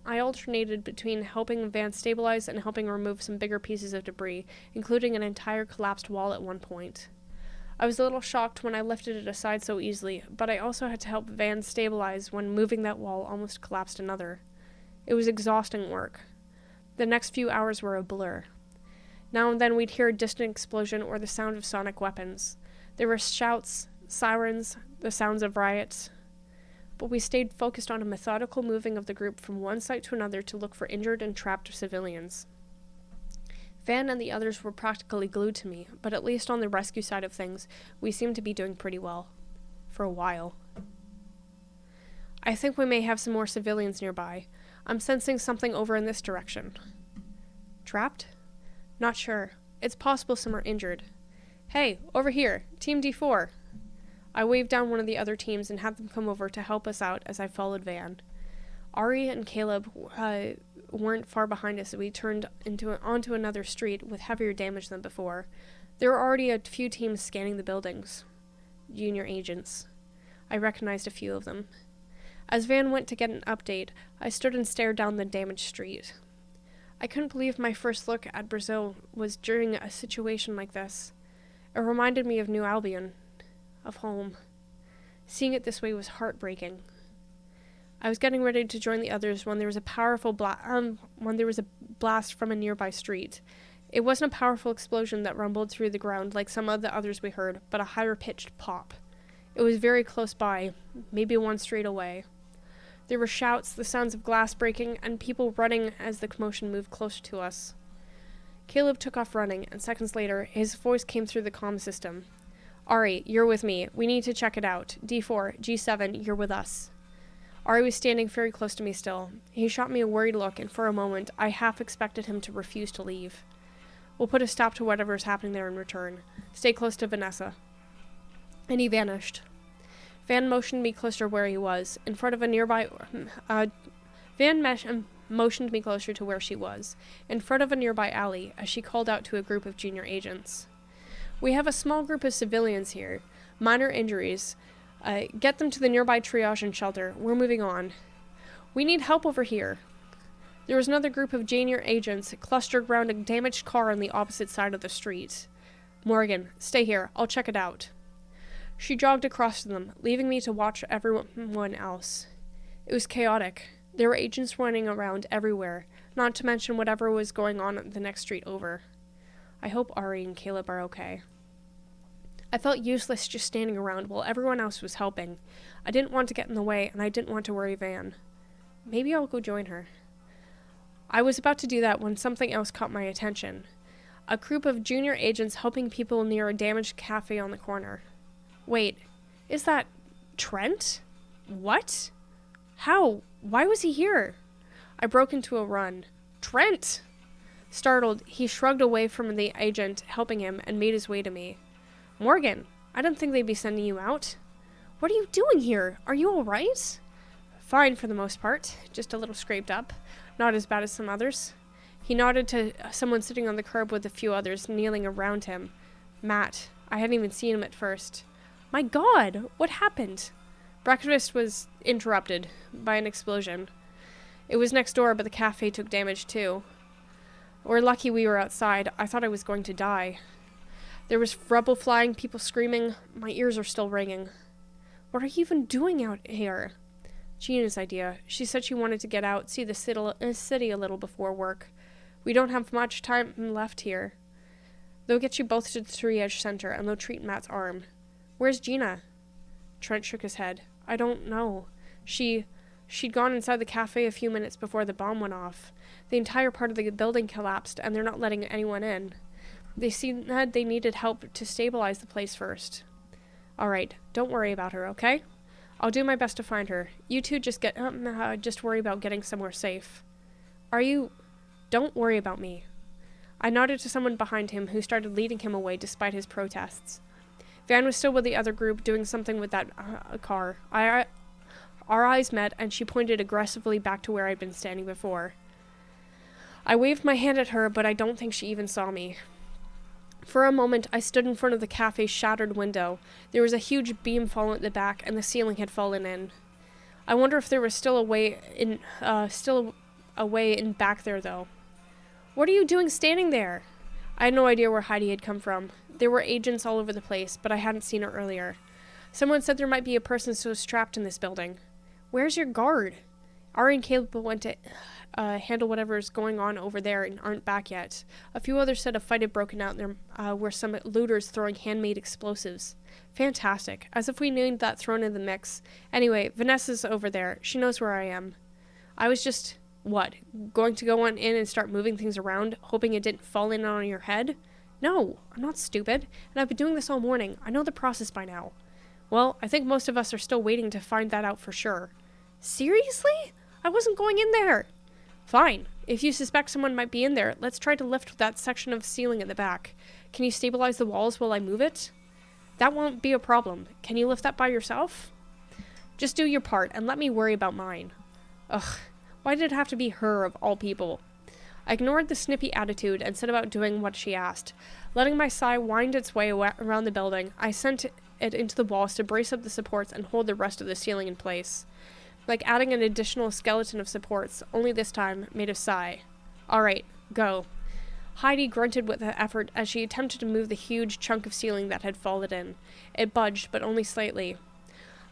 I alternated between helping Van stabilize and helping remove some bigger pieces of debris, including an entire collapsed wall at one point. I was a little shocked when I lifted it aside so easily, but I also had to help Van stabilize when moving that wall almost collapsed another. It was exhausting work. The next few hours were a blur. Now and then we'd hear a distant explosion or the sound of sonic weapons. There were shouts, sirens, the sounds of riots. But we stayed focused on a methodical moving of the group from one site to another to look for injured and trapped civilians. Van and the others were practically glued to me, but at least on the rescue side of things, we seemed to be doing pretty well. For a while. I think we may have some more civilians nearby. I'm sensing something over in this direction. Trapped? Not sure. It's possible some are injured. Hey, over here, Team D4. I waved down one of the other teams and had them come over to help us out as I followed Van. Ari and Caleb weren't far behind us as we turned onto another street with heavier damage than before. There were already a few teams scanning the buildings. Junior agents. I recognized a few of them. As Van went to get an update, I stood and stared down the damaged street. I couldn't believe my first look at Brazil was during a situation like this. It reminded me of New Albion, of home. Seeing it this way was heartbreaking. I was getting ready to join the others when there was a blast from a nearby street. It wasn't a powerful explosion that rumbled through the ground like some of the others we heard, but a higher-pitched pop. It was very close by, maybe one street away. There were shouts, the sounds of glass breaking, and people running as the commotion moved closer to us. Caleb took off running, and seconds later, his voice came through the comm system. Ari, you're with me. We need to check it out. D4, G7, you're with us. Ari was standing very close to me still. He shot me a worried look, and for a moment, I half expected him to refuse to leave. We'll put a stop to whatever is happening there in return. Stay close to Vanessa. And he vanished. Van motioned me closer where he was, in front of a nearby... motioned me closer to where she was, in front of a nearby alley, as she called out to a group of junior agents. We have a small group of civilians here. Minor injuries. Get them to the nearby triage and shelter. We're moving on. We need help over here. There was another group of junior agents clustered around a damaged car on the opposite side of the street. Morgan, stay here. I'll check it out. She jogged across to them, leaving me to watch everyone else. It was chaotic. There were agents running around everywhere, not to mention whatever was going on the next street over. I hope Ari and Caleb are okay. I felt useless just standing around while everyone else was helping. I didn't want to get in the way, and I didn't want to worry Van. Maybe I'll go join her. I was about to do that when something else caught my attention. A group of junior agents helping people near a damaged cafe on the corner. Wait, is that Trent? What? How? Why was he here? I broke into a run. Trent! Startled, he shrugged away from the agent helping him and made his way to me. Morgan, I didn't think they'd be sending you out. What are you doing here? Are you alright? Fine for the most part, just a little scraped up. Not as bad as some others. He nodded to someone sitting on the curb with a few others kneeling around him. Matt. I hadn't even seen him at first. My God, what happened? Breakfast was interrupted by an explosion. It was next door, but the cafe took damage too. We're lucky we were outside. I thought I was going to die. There was rubble flying, people screaming. My ears are still ringing. What are you even doing out here? Gina's idea. She said she wanted to get out, see the city a little before work. We don't have much time left here. They'll get you both to the Three Edge Center, and they'll treat Matt's arm. Where's Gina? Trent shook his head. I don't know. She'd gone inside the cafe a few minutes before the bomb went off. The entire part of the building collapsed, and they're not letting anyone in. They said they needed help to stabilize the place first. All right, don't worry about her, okay? I'll do my best to find her. You two just worry about getting somewhere safe. Don't worry about me. I nodded to someone behind him who started leading him away despite his protests. Van was still with the other group doing something with that car. Our eyes met, and she pointed aggressively back to where I'd been standing before. I waved my hand at her, but I don't think she even saw me. For a moment, I stood in front of the cafe's shattered window. There was a huge beam fallen at the back, and the ceiling had fallen in. I wonder if there was still a way in back there, though. What are you doing standing there? I had no idea where Heidi had come from. There were agents all over the place, but I hadn't seen her earlier. Someone said there might be a person still trapped in this building. Where's your guard? Ari and Caleb went to handle whatever's going on over there and aren't back yet. A few others said a fight had broken out and there were some looters throwing handmade explosives. Fantastic. As if we needed that thrown in the mix. Anyway, Vanessa's over there. She knows where I am. I was just... What? Going to go on in and start moving things around, hoping it didn't fall in on your head? No, I'm not stupid, and I've been doing this all morning. I know the process by now. Well, I think most of us are still waiting to find that out for sure. Seriously? I wasn't going in there. Fine. If you suspect someone might be in there, let's try to lift that section of ceiling at the back. Can you stabilize the walls while I move it? That won't be a problem. Can you lift that by yourself? Just do your part, and let me worry about mine. Ugh. Why did it have to be her, of all people? I ignored the snippy attitude and set about doing what she asked. Letting my sigh wind its way around the building, I sent it into the walls to brace up the supports and hold the rest of the ceiling in place. Like adding an additional skeleton of supports, only this time made of sigh. Alright, go. Heidi grunted with effort as she attempted to move the huge chunk of ceiling that had fallen in. It budged, but only slightly.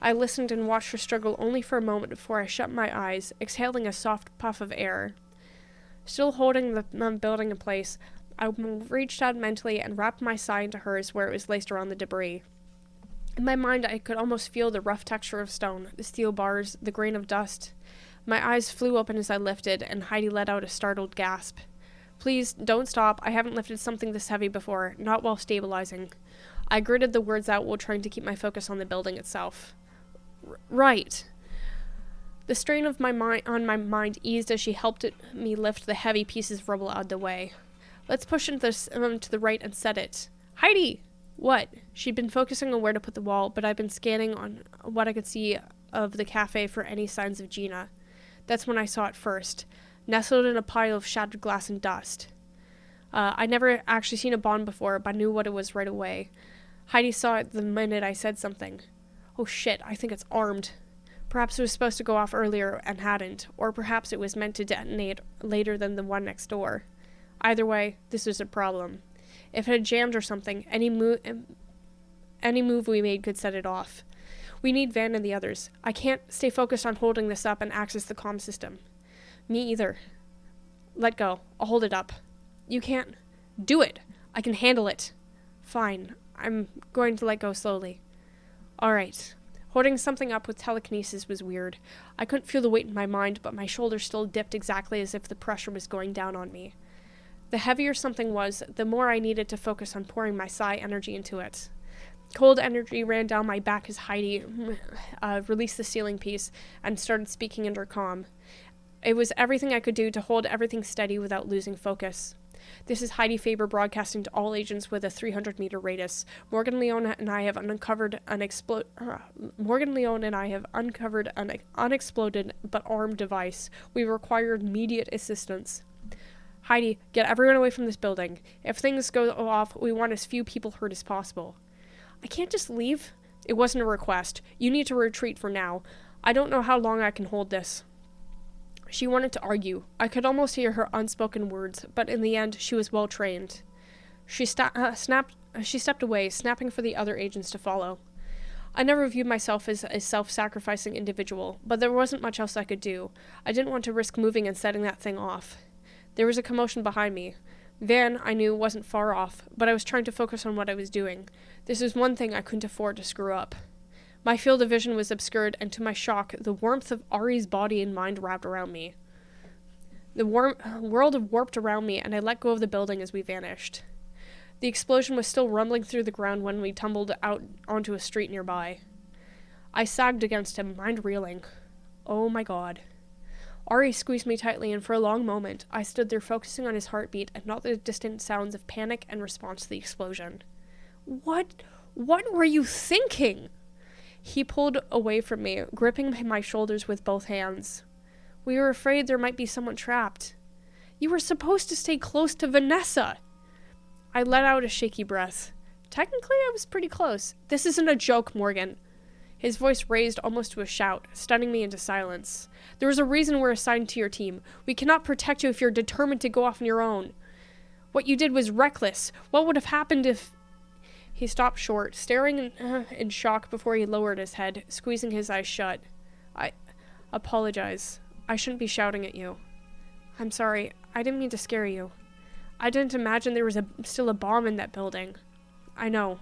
I listened and watched her struggle only for a moment before I shut my eyes, exhaling a soft puff of air. Still holding the building in place, I reached out mentally and wrapped my sigh into hers where it was laced around the debris. In my mind, I could almost feel the rough texture of stone, the steel bars, the grain of dust. My eyes flew open as I lifted, and Heidi let out a startled gasp. Please, don't stop. I haven't lifted something this heavy before, not while stabilizing. I gritted the words out while trying to keep my focus on the building itself. Right. The strain of my mind eased as she helped me lift the heavy pieces of rubble out of the way. Let's push into to the right and set it. Heidi! What? She'd been focusing on where to put the wall, but I'd been scanning on what I could see of the cafe for any signs of Gina. That's when I saw it first, nestled in a pile of shattered glass and dust. I'd never actually seen a bomb before, but I knew what it was right away. Heidi saw it the minute I said something. Oh shit, I think it's armed. Perhaps it was supposed to go off earlier and hadn't, or perhaps it was meant to detonate later than the one next door. Either way, this was a problem. If it had jammed or something, any move we made could set it off. We need Van and the others. I can't stay focused on holding this up and access the comm system. Me either. Let go. I'll hold it up. You can't. Do it. I can handle it. Fine. I'm going to let go slowly. Alright. Holding something up with telekinesis was weird. I couldn't feel the weight in my mind, but my shoulders still dipped exactly as if the pressure was going down on me. The heavier something was, the more I needed to focus on pouring my psi energy into it. Cold energy ran down my back as Heidi released the ceiling piece and started speaking intercom. It was everything I could do to hold everything steady without losing focus. This is Heidi Faber broadcasting to all agents with a 300-meter radius. Morgan Leone and I have uncovered an unexploded but armed device. We require immediate assistance. Heidi, get everyone away from this building. If things go off, we want as few people hurt as possible. I can't just leave. It wasn't a request. You need to retreat for now. I don't know how long I can hold this. She wanted to argue. I could almost hear her unspoken words, but in the end, she was well trained. She stepped away, snapping for the other agents to follow. I never viewed myself as a self-sacrificing individual, but there wasn't much else I could do. I didn't want to risk moving and setting that thing off. There was a commotion behind me. Van, I knew, wasn't far off, but I was trying to focus on what I was doing. This was one thing I couldn't afford to screw up. My field of vision was obscured, and to my shock, the warmth of Ari's body and mind wrapped around me. The world warped around me, and I let go of the building as we vanished. The explosion was still rumbling through the ground when we tumbled out onto a street nearby. I sagged against him, mind reeling. Oh my god. Ari squeezed me tightly, and for a long moment, I stood there focusing on his heartbeat and not the distant sounds of panic and response to the explosion. What were you thinking? He pulled away from me, gripping my shoulders with both hands. We were afraid there might be someone trapped. You were supposed to stay close to Vanessa. I let out a shaky breath. Technically, I was pretty close. This isn't a joke, Morgan. His voice raised almost to a shout, stunning me into silence. There is a reason we're assigned to your team. We cannot protect you if you're determined to go off on your own. What you did was reckless. What would have happened if... He stopped short, staring in shock before he lowered his head, squeezing his eyes shut. I apologize. I shouldn't be shouting at you. I'm sorry. I didn't mean to scare you. I didn't imagine there was still a bomb in that building. I know,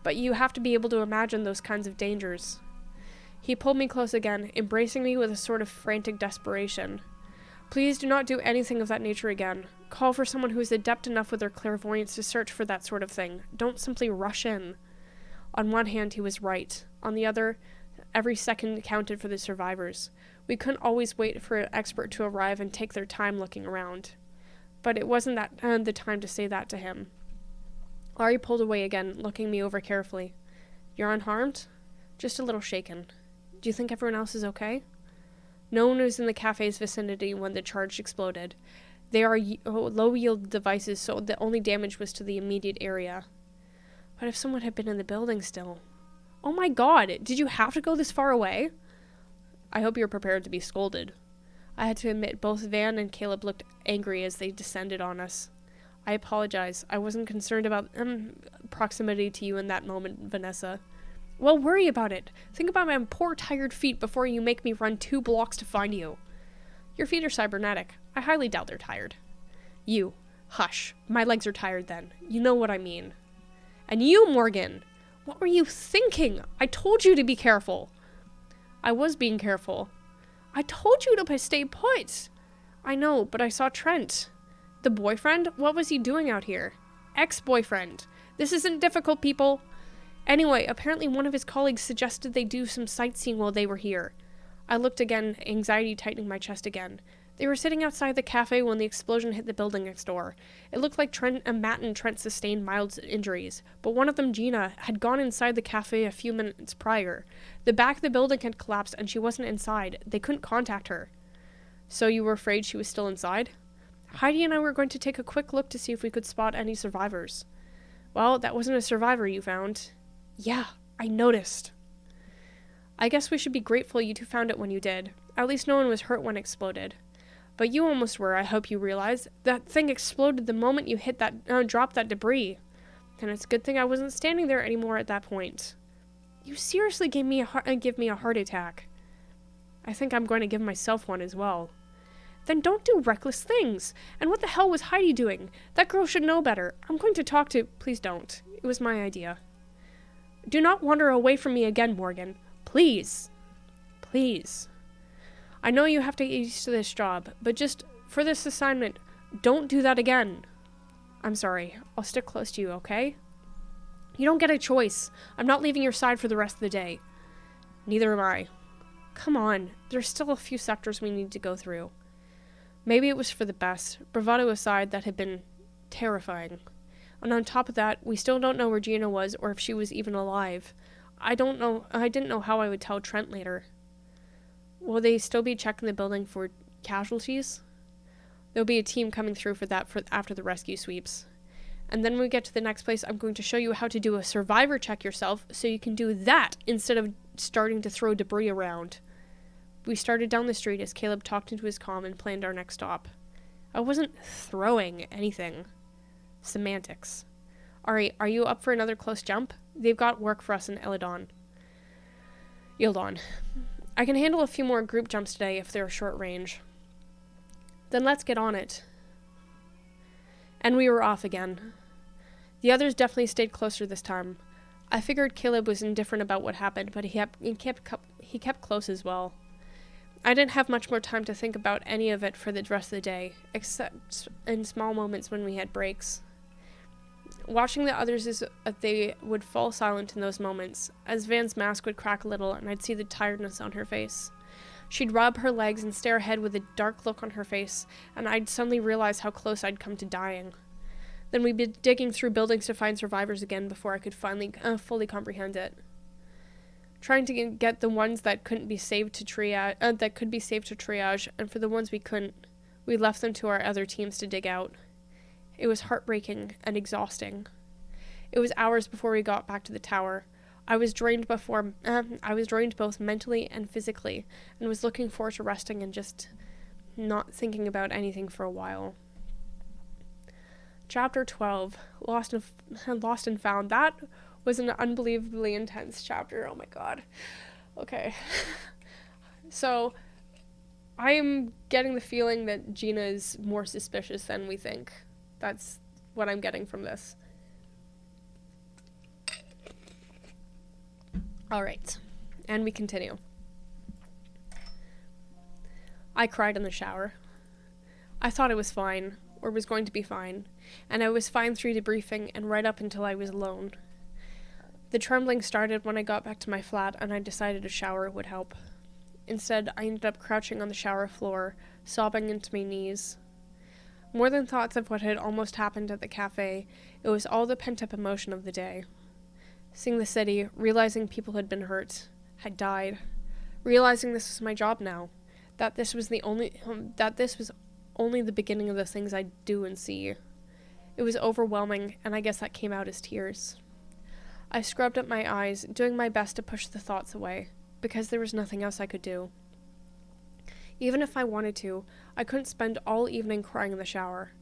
but you have to be able to imagine those kinds of dangers. He pulled me close again, embracing me with a sort of frantic desperation. Please do not do anything of that nature again. Call for someone who is adept enough with their clairvoyance to search for that sort of thing. Don't simply rush in. On one hand, he was right. On the other, every second counted for the survivors. We couldn't always wait for an expert to arrive and take their time looking around. But it wasn't the time to say that to him. Ari pulled away again, looking me over carefully. You're unharmed? Just a little shaken. Do you think everyone else is okay? No one was in the cafe's vicinity when the charge exploded. They are low-yield devices, so the only damage was to the immediate area. What if someone had been in the building still? Oh my god, did you have to go this far away? I hope you're prepared to be scolded. I had to admit both Van and Caleb looked angry as they descended on us. I apologize. I wasn't concerned about proximity to you in that moment, Vanessa. Well, worry about it. Think about my poor tired feet before you make me run 2 blocks to find you. Your feet are cybernetic. I highly doubt they're tired. You. Hush. My legs are tired then. You know what I mean. And you, Morgan. What were you thinking? I told you to be careful. I was being careful. I told you to stay put. I know, but I saw Trent. The boyfriend? What was he doing out here? Ex-boyfriend. This isn't difficult, people. Anyway, apparently one of his colleagues suggested they do some sightseeing while they were here. I looked again, anxiety tightening my chest again. They were sitting outside the cafe when the explosion hit the building next door. It looked like Matt and Trent sustained mild injuries, but one of them, Gina, had gone inside the cafe a few minutes prior. The back of the building had collapsed and she wasn't inside. They couldn't contact her. So you were afraid she was still inside? Heidi and I were going to take a quick look to see if we could spot any survivors. Well, that wasn't a survivor you found. Yeah, I noticed. I guess we should be grateful you two found it when you did. At least no one was hurt when it exploded. But you almost were, I hope you realize. That thing exploded the moment you hit that, dropped that debris. And it's a good thing I wasn't standing there anymore at that point. You seriously give me a heart attack. I think I'm going to give myself one as well. Then don't do reckless things. And what the hell was Heidi doing? That girl should know better. I'm going to talk to... Please don't. It was my idea. Do not wander away from me again, Morgan. Please. Please. I know you have to get used to this job, but just for this assignment, don't do that again. I'm sorry. I'll stick close to you, okay? You don't get a choice. I'm not leaving your side for the rest of the day. Neither am I. Come on. There's still a few sectors we need to go through. Maybe it was for the best. Bravado aside, that had been terrifying. And on top of that, we still don't know where Gina was or if she was even alive. I didn't know how I would tell Trent later. Will they still be checking the building for casualties? There'll be a team coming through for that after the rescue sweeps. And then when we get to the next place, I'm going to show you how to do a survivor check yourself so you can do that instead of starting to throw debris around. We started down the street as Caleb talked into his comm and planned our next stop. I wasn't throwing anything. Semantics. Alright, are you up for another close jump? They've got work for us in Ildon. I can handle a few more group jumps today if they're short range. Then let's get on it. And we were off again. The others definitely stayed closer this time. I figured Caleb was indifferent about what happened, but he kept close as well. I didn't have much more time to think about any of it for the rest of the day, except in small moments when we had breaks. Watching the others as they would fall silent in those moments, as Van's mask would crack a little and I'd see the tiredness on her face. She'd rub her legs and stare ahead with a dark look on her face, and I'd suddenly realize how close I'd come to dying. Then we'd be digging through buildings to find survivors again before I could finally fully comprehend it. Trying to get the ones that couldn't be saved to triage, and for the ones we couldn't, we left them to our other teams to dig out. It was heartbreaking and exhausting. It was hours before we got back to the tower. I was drained both mentally and physically, and was looking forward to resting and just not thinking about anything for a while. Chapter 12, Lost and Found. That was an unbelievably intense chapter. Oh my god. Okay. So, I am getting the feeling that Gina is more suspicious than we think. That's what I'm getting from this. Alright. And we continue. I cried in the shower. I thought I was fine, or was going to be fine, and I was fine through debriefing and right up until I was alone. The trembling started when I got back to my flat and I decided a shower would help. Instead, I ended up crouching on the shower floor, sobbing into my knees. More than thoughts of what had almost happened at the cafe, it was all the pent-up emotion of the day. Seeing the city, realizing people had been hurt, had died, realizing this was my job now, that this was only the beginning of the things I'd do and see. It was overwhelming, and I guess that came out as tears. I scrubbed up my eyes, doing my best to push the thoughts away, because there was nothing else I could do. Even if I wanted to, I couldn't spend all evening crying in the shower.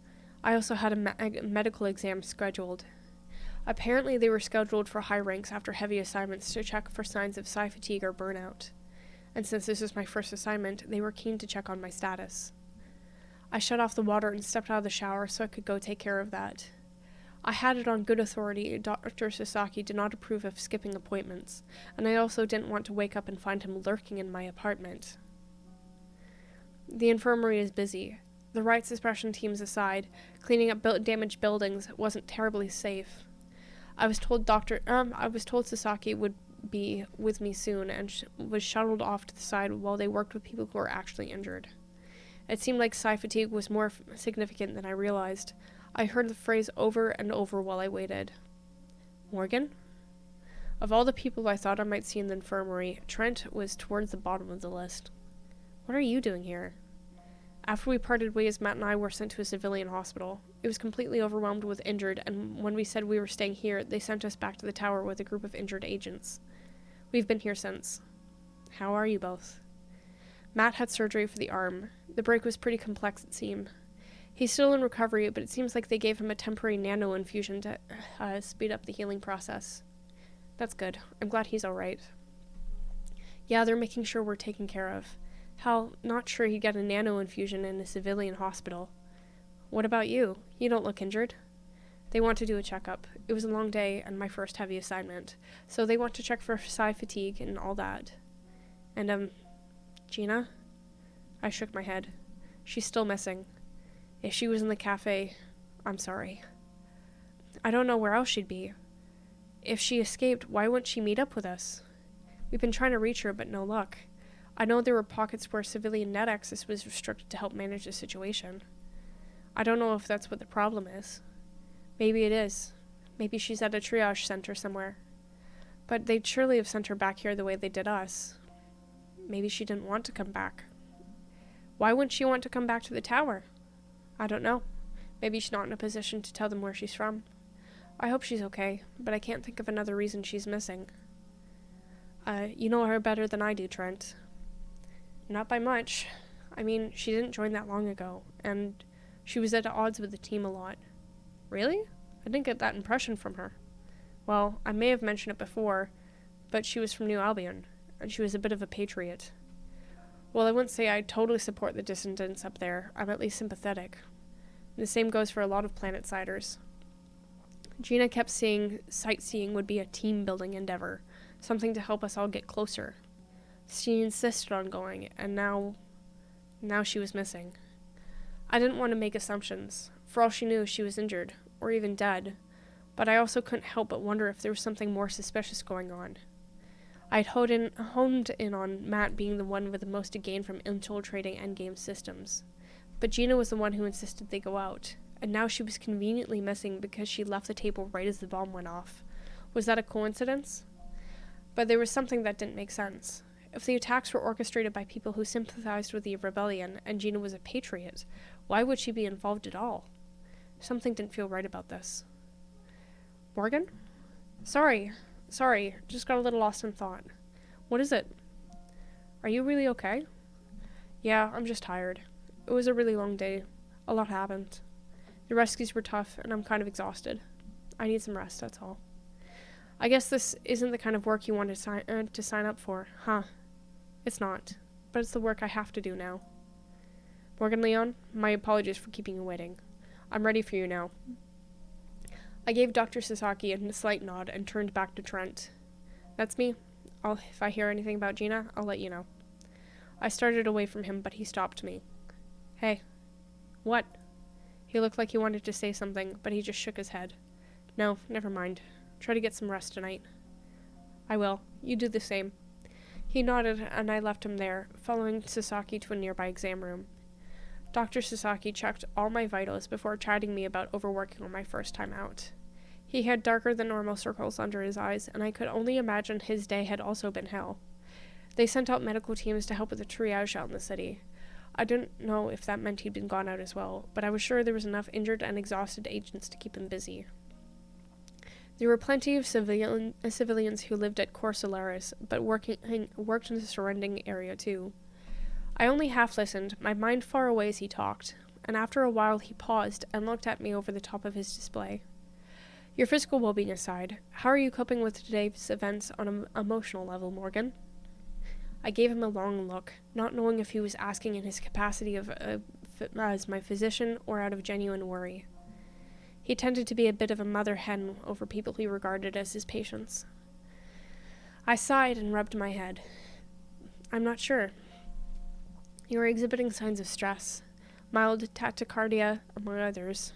I also had a medical exam scheduled. Apparently they were scheduled for high ranks after heavy assignments to check for signs of psi fatigue or burnout. And since this was my first assignment, they were keen to check on my status. I shut off the water and stepped out of the shower so I could go take care of that. I had it on good authority Dr. Sasaki did not approve of skipping appointments, and I also didn't want to wake up and find him lurking in my apartment. The infirmary is busy. The right suppression teams aside, cleaning up damaged buildings wasn't terribly safe. I was told Sasaki would be with me soon and was shuttled off to the side while they worked with people who were actually injured. It seemed like psi fatigue was more significant than I realized. I heard the phrase over and over while I waited. Morgan? Of all the people I thought I might see in the infirmary, Trent was towards the bottom of the list. What are you doing here? After we parted ways, Matt and I were sent to a civilian hospital. It was completely overwhelmed with injured, and when we said we were staying here, they sent us back to the tower with a group of injured agents. We've been here since. How are you both? Matt had surgery for the arm. The break was pretty complex, it seemed. He's still in recovery, but it seems like they gave him a temporary nano infusion to speed up the healing process. That's good. I'm glad he's alright. Yeah, they're making sure we're taken care of. Hell, not sure he'd get a nano infusion in a civilian hospital. What about you? You don't look injured. They want to do a checkup. It was a long day and my first heavy assignment, so they want to check for psi fatigue and all that. And, Gina? I shook my head. She's still missing. If she was in the cafe, I'm sorry. I don't know where else she'd be. If she escaped, why wouldn't she meet up with us? We've been trying to reach her, but no luck. I know there were pockets where civilian net access was restricted to help manage the situation. I don't know if that's what the problem is. Maybe it is. Maybe she's at a triage center somewhere. But they'd surely have sent her back here the way they did us. Maybe she didn't want to come back. Why wouldn't she want to come back to the tower? I don't know. Maybe she's not in a position to tell them where she's from. I hope she's okay, but I can't think of another reason she's missing. You know her better than I do, Trent. Not by much. I mean, she didn't join that long ago, and she was at odds with the team a lot. Really? I didn't get that impression from her. Well, I may have mentioned it before, but she was from New Albion, and she was a bit of a patriot. Well, I wouldn't say I totally support the dissidents up there. I'm at least sympathetic. And the same goes for a lot of planet-siders. Gina kept saying sightseeing would be a team-building endeavor, something to help us all get closer. She insisted on going, and now she was missing. I didn't want to make assumptions. For all she knew, she was injured, or even dead, but I also couldn't help but wonder if there was something more suspicious going on. I'd honed in on Matt being the one with the most to gain from infiltrating endgame systems, but Gina was the one who insisted they go out, and now she was conveniently missing because she left the table right as the bomb went off. Was that a coincidence? But there was something that didn't make sense. If the attacks were orchestrated by people who sympathized with the rebellion, and Gina was a patriot, why would she be involved at all? Something didn't feel right about this. Morgan? Sorry, just got a little lost in thought. What is it? Are you really okay? Yeah, I'm just tired. It was a really long day. A lot happened. The rescues were tough, and I'm kind of exhausted. I need some rest, that's all. I guess this isn't the kind of work you want to sign up for, huh? It's not, but it's the work I have to do now. Morgan Leon, my apologies for keeping you waiting. I'm ready for you now. I gave Dr. Sasaki a slight nod and turned back to Trent. That's me. If I hear anything about Gina, I'll let you know. I started away from him, but he stopped me. Hey. What? He looked like he wanted to say something, but he just shook his head. No, never mind. Try to get some rest tonight. I will. You do the same. He nodded, and I left him there, following Sasaki to a nearby exam room. Dr. Sasaki checked all my vitals before chiding me about overworking on my first time out. He had darker than normal circles under his eyes, and I could only imagine his day had also been hell. They sent out medical teams to help with the triage out in the city. I didn't know if that meant he'd been gone out as well, but I was sure there was enough injured and exhausted agents to keep him busy. There were plenty of civilians who lived at Core Solaris, but worked in the surrounding area too. I only half listened, my mind far away as he talked, and after a while he paused and looked at me over the top of his display. Your physical well-being aside, how are you coping with today's events on an emotional level, Morgan? I gave him a long look, not knowing if he was asking in his capacity as my physician or out of genuine worry. He tended to be a bit of a mother hen over people he regarded as his patients. I sighed and rubbed my head. I'm not sure. You are exhibiting signs of stress, mild tachycardia, among others.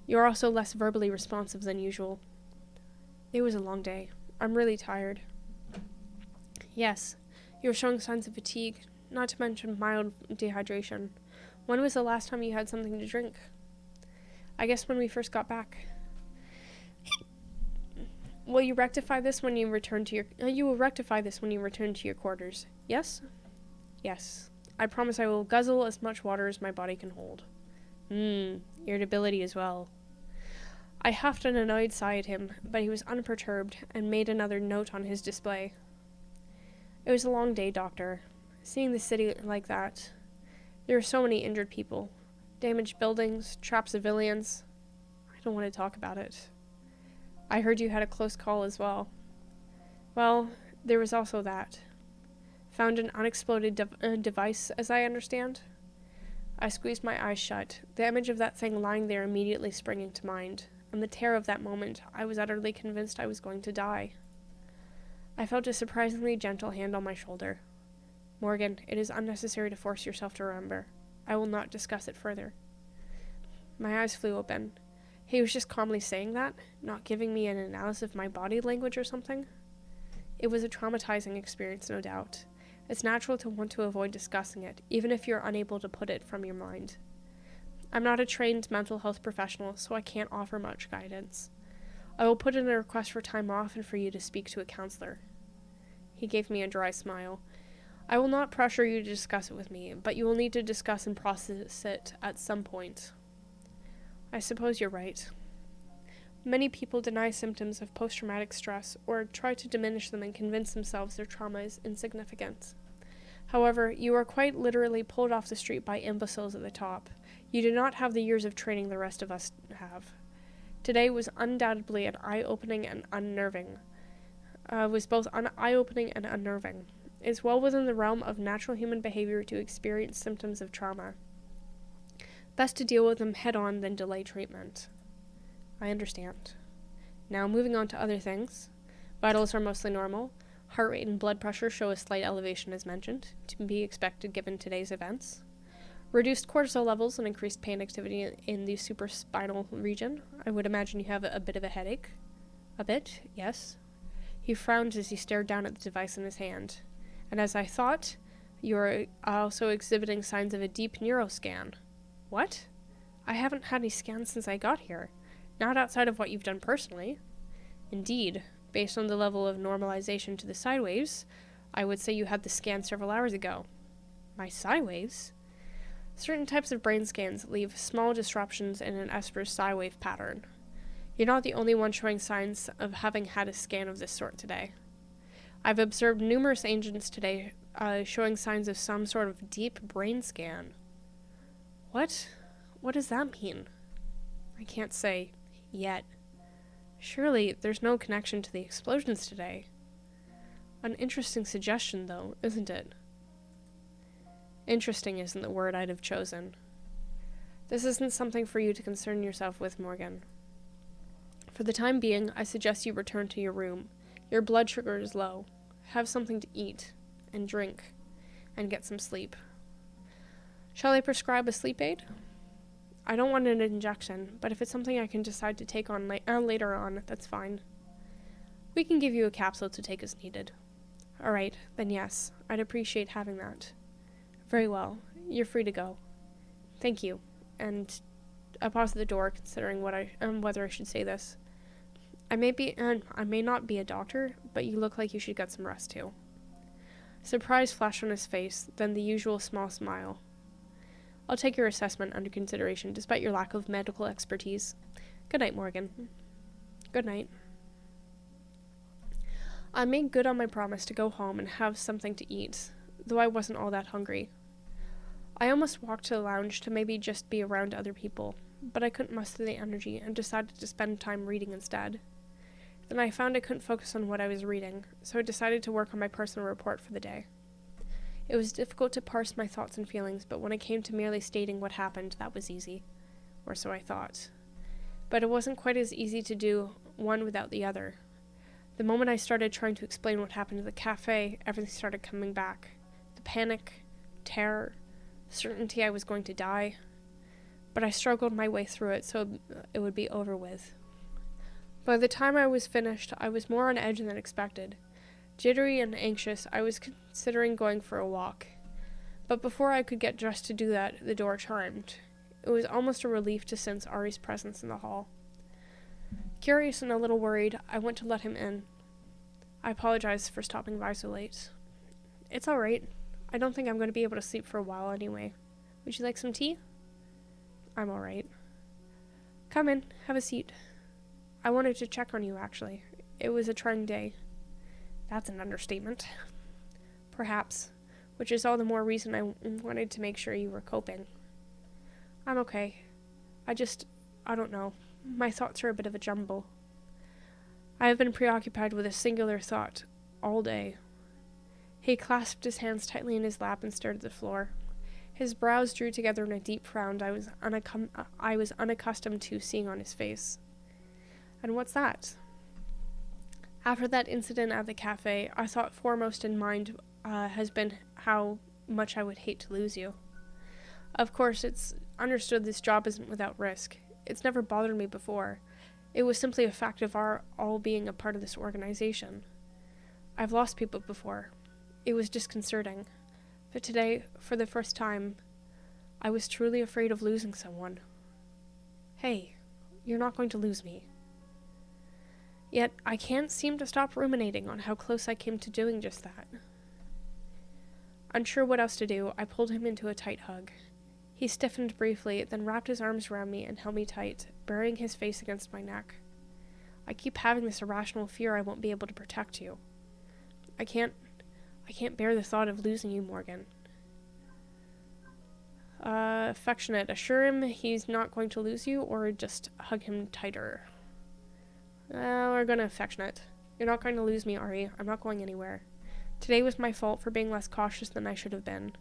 You are also less verbally responsive than usual. It was a long day. I'm really tired. Yes, you are showing signs of fatigue, not to mention mild dehydration. When was the last time you had something to drink? I guess when we first got back. Will you rectify this when you return to your quarters? Yes? Yes. I promise I will guzzle as much water as my body can hold. Irritability as well. I huffed an annoyed sigh at him, but he was unperturbed and made another note on his display. It was a long day, Doctor. Seeing the city like that. There are so many injured people. Damaged buildings, trapped civilians. I don't want to talk about it. I heard you had a close call as well. Well, there was also that. Found an unexploded device, as I understand. I squeezed my eyes shut, the image of that thing lying there immediately springing to mind, and the terror of that moment, I was utterly convinced I was going to die. I felt a surprisingly gentle hand on my shoulder. Morgan, it is unnecessary to force yourself to remember. I will not discuss it further. My eyes flew open. He was just calmly saying that, not giving me an analysis of my body language or something. It was a traumatizing experience, no doubt. It's natural to want to avoid discussing it, even if you're unable to put it from your mind. I'm not a trained mental health professional, so I can't offer much guidance. I will put in a request for time off and for you to speak to a counselor. He gave me a dry smile. I will not pressure you to discuss it with me, but you will need to discuss and process it at some point. I suppose you're right. Many people deny symptoms of post-traumatic stress or try to diminish them and convince themselves their trauma is insignificant. However, you are quite literally pulled off the street by imbeciles at the top. You do not have the years of training the rest of us have. Today was undoubtedly an eye-opening and unnerving. Eye-opening and unnerving. It is well within the realm of natural human behavior to experience symptoms of trauma. Best to deal with them head-on than delay treatment. I understand. Now, moving on to other things. Vitals are mostly normal. Heart rate and blood pressure show a slight elevation as mentioned, to be expected given today's events. Reduced cortisol levels and increased pain activity in the supraspinal region. I would imagine you have a bit of a headache. A bit, yes. He frowned as he stared down at the device in his hand. And as I thought, you are also exhibiting signs of a deep neuroscan. What? I haven't had any scans since I got here. Not outside of what you've done personally. Indeed, based on the level of normalization to the psi waves, I would say you had the scan several hours ago. My psi waves? Certain types of brain scans leave small disruptions in an Esper's psi wave pattern. You're not the only one showing signs of having had a scan of this sort today. I've observed numerous agents today showing signs of some sort of deep brain scan. What? What does that mean? I can't say yet. Surely there's no connection to the explosions today. An interesting suggestion, though, isn't it? Interesting isn't the word I'd have chosen. This isn't something for you to concern yourself with, Morgan. For the time being, I suggest you return to your room. Your blood sugar is low. Have something to eat and drink and get some sleep. Shall I prescribe a sleep aid? I don't want an injection, but if it's something I can decide to take on later on, that's fine. We can give you a capsule to take as needed. Alright, then yes, I'd appreciate having that. Very well, you're free to go. Thank you, and I paused at the door, considering whether I should say this. I may not be a doctor, but you look like you should get some rest too. Surprise flashed on his face, then the usual small smile. I'll take your assessment under consideration, despite your lack of medical expertise. Good night, Morgan. Good night. I made good on my promise to go home and have something to eat, though I wasn't all that hungry. I almost walked to the lounge to maybe just be around other people, but I couldn't muster the energy and decided to spend time reading instead. Then I found I couldn't focus on what I was reading, so I decided to work on my personal report for the day. It was difficult to parse my thoughts and feelings, but when it came to merely stating what happened, that was easy. Or so I thought. But it wasn't quite as easy to do one without the other. The moment I started trying to explain what happened at the cafe, everything started coming back. The panic, terror, certainty I was going to die. But I struggled my way through it so it would be over with. By the time I was finished, I was more on edge than expected. Jittery and anxious, I was considering going for a walk. But before I could get dressed to do that, the door chimed. It was almost a relief to sense Ari's presence in the hall. Curious and a little worried, I went to let him in. I apologized for stopping by so late. It's all right. I don't think I'm going to be able to sleep for a while anyway. Would you like some tea? I'm all right. Come in, have a seat. I wanted to check on you, actually. It was a trying day. That's an understatement. Perhaps, which is all the more reason I wanted to make sure you were coping. I'm okay. I don't know. My thoughts are a bit of a jumble. I have been preoccupied with a singular thought all day. He clasped his hands tightly in his lap and stared at the floor. His brows drew together in a deep frown I was unaccustomed to seeing on his face. And what's that? After that incident at the cafe, I thought foremost in mind has been how much I would hate to lose you. Of course, it's understood this job isn't without risk. It's never bothered me before. It was simply a fact of our all being a part of this organization. I've lost people before. It was disconcerting. But today, for the first time, I was truly afraid of losing someone. Hey, you're not going to lose me. Yet, I can't seem to stop ruminating on how close I came to doing just that. Unsure what else to do, I pulled him into a tight hug. He stiffened briefly, then wrapped his arms around me and held me tight, burying his face against my neck. I keep having this irrational fear I won't be able to protect you. I can't bear the thought of losing you, Morgan. Affectionate. Assure him he's not going to lose you, or just hug him tighter. We're gonna affectionate. You're not going to lose me, Ari. I'm not going anywhere. Today was my fault for being less cautious than I should have been.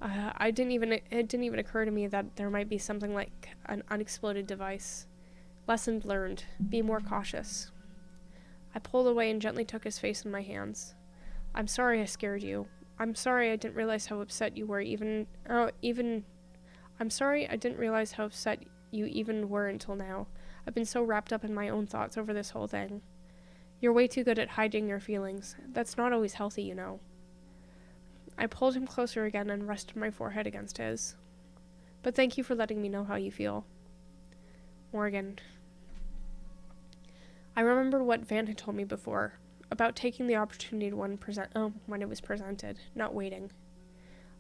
It didn't even occur to me that there might be something like an unexploded device. Lesson learned. Be more cautious. I pulled away and gently took his face in my hands. I'm sorry I scared you. I'm sorry I didn't realize how upset you were I'm sorry I didn't realize how upset you even were until now. I've been so wrapped up in my own thoughts over this whole thing. You're way too good at hiding your feelings. That's not always healthy, you know. I pulled him closer again and rested my forehead against his. But thank you for letting me know how you feel. Morgan. I remembered what Van had told me before, about taking the opportunity when it was presented, not waiting.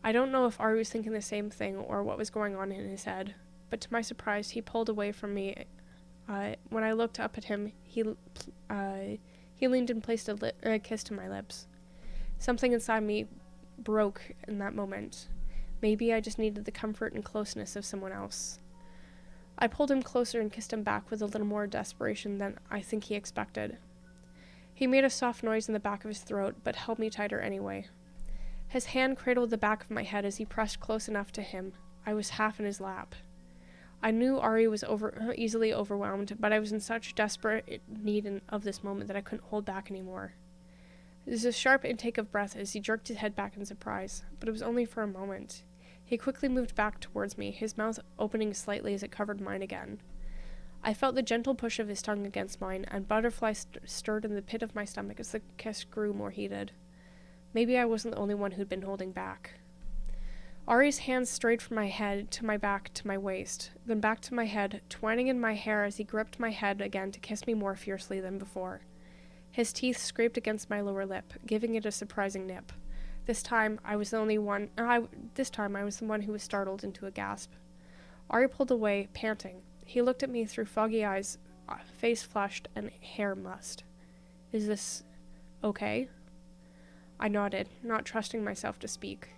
I don't know if Ari was thinking the same thing or what was going on in his head, but to my surprise, he pulled away from me. When I looked up at him, he leaned and placed a kiss to my lips. Something inside me broke in that moment. Maybe I just needed the comfort and closeness of someone else. I pulled him closer and kissed him back with a little more desperation than I think he expected. He made a soft noise in the back of his throat, but held me tighter anyway. His hand cradled the back of my head as he pressed close enough to him. I was half in his lap. I knew Ari was easily overwhelmed, but I was in such desperate need of this moment that I couldn't hold back anymore. There was a sharp intake of breath as he jerked his head back in surprise, but it was only for a moment. He quickly moved back towards me, his mouth opening slightly as it covered mine again. I felt the gentle push of his tongue against mine, and butterflies stirred in the pit of my stomach as the kiss grew more heated. Maybe I wasn't the only one who'd been holding back. Ari's hands strayed from my head to my back to my waist, then back to my head, twining in my hair as he gripped my head again to kiss me more fiercely than before. His teeth scraped against my lower lip, giving it a surprising nip. This time I was the one who was startled into a gasp. Ari pulled away, panting. He looked at me through foggy eyes, face flushed and hair mussed. Is this okay? I nodded, not trusting myself to speak.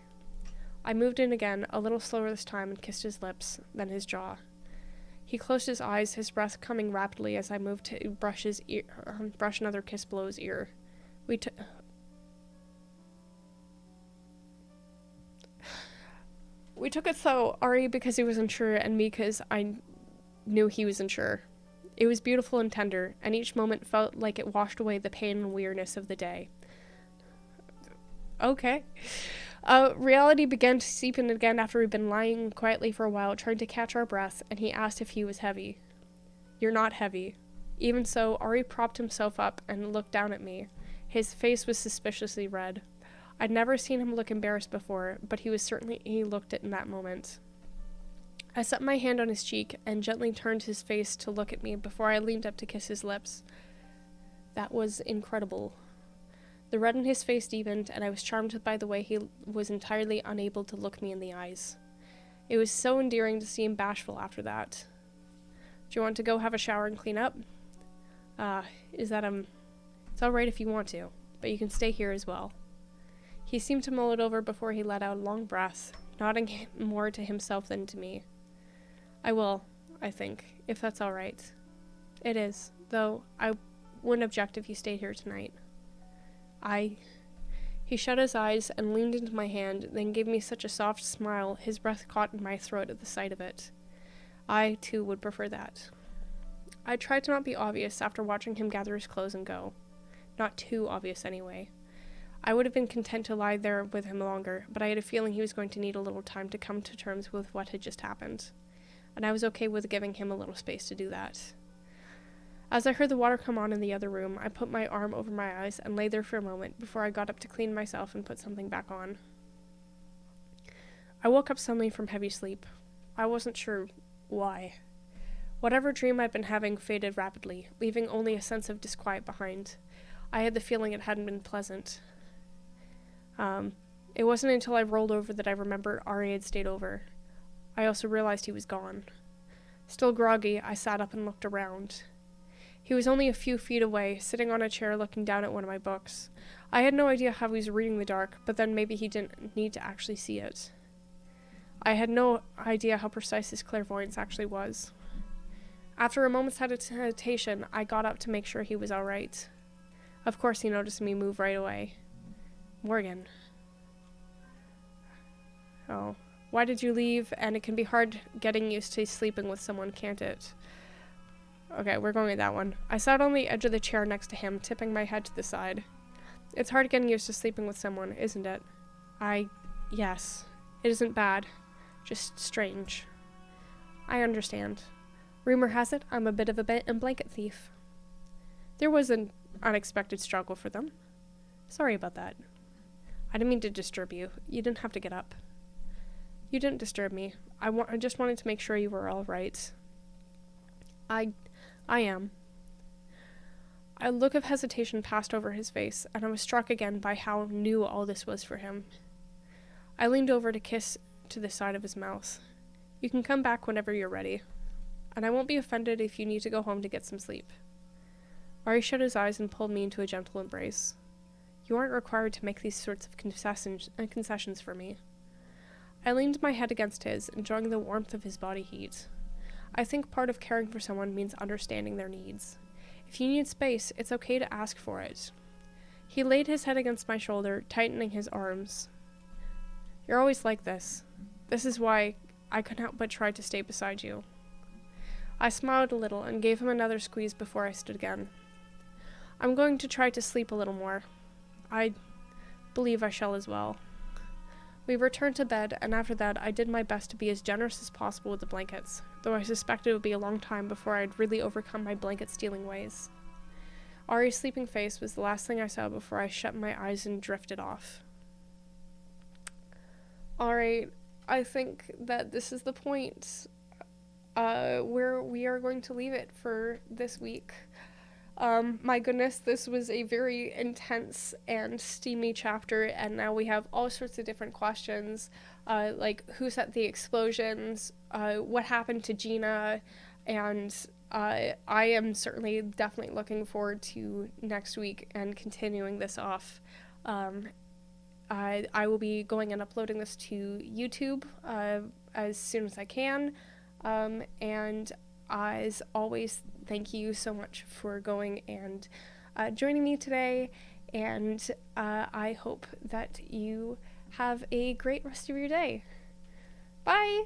I moved in again, a little slower this time, and kissed his lips, then his jaw. He closed his eyes, his breath coming rapidly as I moved to brush another kiss below his ear. We took it slow, Ari because he was unsure, and me because I knew he was unsure. It was beautiful and tender, and each moment felt like it washed away the pain and weirdness of the day. Okay. Reality began to seep in again after we'd been lying quietly for a while, trying to catch our breath, and he asked if he was heavy. You're not heavy. Even so, Ari propped himself up and looked down at me. His face was suspiciously red. I'd never seen him look embarrassed before, but he looked it in that moment. I set my hand on his cheek and gently turned his face to look at me before I leaned up to kiss his lips. That was incredible. The red in his face deepened, and I was charmed by the way he was entirely unable to look me in the eyes. It was so endearing to see him bashful after that. Do you want to go have a shower and clean up? It's alright if you want to, but you can stay here as well. He seemed to mull it over before he let out a long breath, nodding more to himself than to me. I will, I think, if that's alright. It is, though I wouldn't object if you stayed here tonight. He shut his eyes and leaned into my hand, then gave me such a soft smile his breath caught in my throat at the sight of it. I, too, would prefer that. I tried to not be obvious after watching him gather his clothes and go. Not too obvious, anyway. I would have been content to lie there with him longer, but I had a feeling he was going to need a little time to come to terms with what had just happened. and I was okay with giving him a little space to do that. As I heard the water come on in the other room, I put my arm over my eyes and lay there for a moment before I got up to clean myself and put something back on. I woke up suddenly from heavy sleep. I wasn't sure why. Whatever dream I'd been having faded rapidly, leaving only a sense of disquiet behind. I had the feeling it hadn't been pleasant. It wasn't until I rolled over that I remembered Ari had stayed over. I also realized he was gone. Still groggy, I sat up and looked around. He was only a few feet away, sitting on a chair looking down at one of my books. I had no idea how he was reading the dark, but then maybe he didn't need to actually see it. I had no idea how precise his clairvoyance actually was. After a moment's hesitation, I got up to make sure he was all right. Of course, he noticed me move right away. Morgan. Oh, why did you leave? And it can be hard getting used to sleeping with someone, can't it? Okay, we're going with that one. I sat on the edge of the chair next to him, tipping my head to the side. It's hard getting used to sleeping with someone, isn't it? Yes. It isn't bad. Just strange. I understand. Rumor has it I'm a bit of a blanket thief. There was an unexpected struggle for them. Sorry about that. I didn't mean to disturb you. You didn't have to get up. You didn't disturb me. I just wanted to make sure you were all right. I am. A look of hesitation passed over his face, and I was struck again by how new all this was for him. I leaned over to kiss to the side of his mouth. You can come back whenever you're ready, and I won't be offended if you need to go home to get some sleep. Ari shut his eyes and pulled me into a gentle embrace. You aren't required to make these sorts of concessions for me. I leaned my head against his, enjoying the warmth of his body heat. I think part of caring for someone means understanding their needs. If you need space, it's okay to ask for it. He laid his head against my shoulder, tightening his arms. You're always like this. This is why I couldn't help but try to stay beside you. I smiled a little and gave him another squeeze before I stood again. I'm going to try to sleep a little more. I believe I shall as well. We returned to bed, and after that I did my best to be as generous as possible with the blankets, though I suspected it would be a long time before I'd really overcome my blanket-stealing ways. Ari's sleeping face was the last thing I saw before I shut my eyes and drifted off. Alright, I think that this is the point where we are going to leave it for this week. My goodness, this was a very intense and steamy chapter, and now we have all sorts of different questions, like who set the explosions, what happened to Gina, and I am certainly definitely looking forward to next week and continuing this off. I will be going and uploading this to YouTube as soon as I can, and as always, thank you so much for going and joining me today, and I hope that you have a great rest of your day. Bye!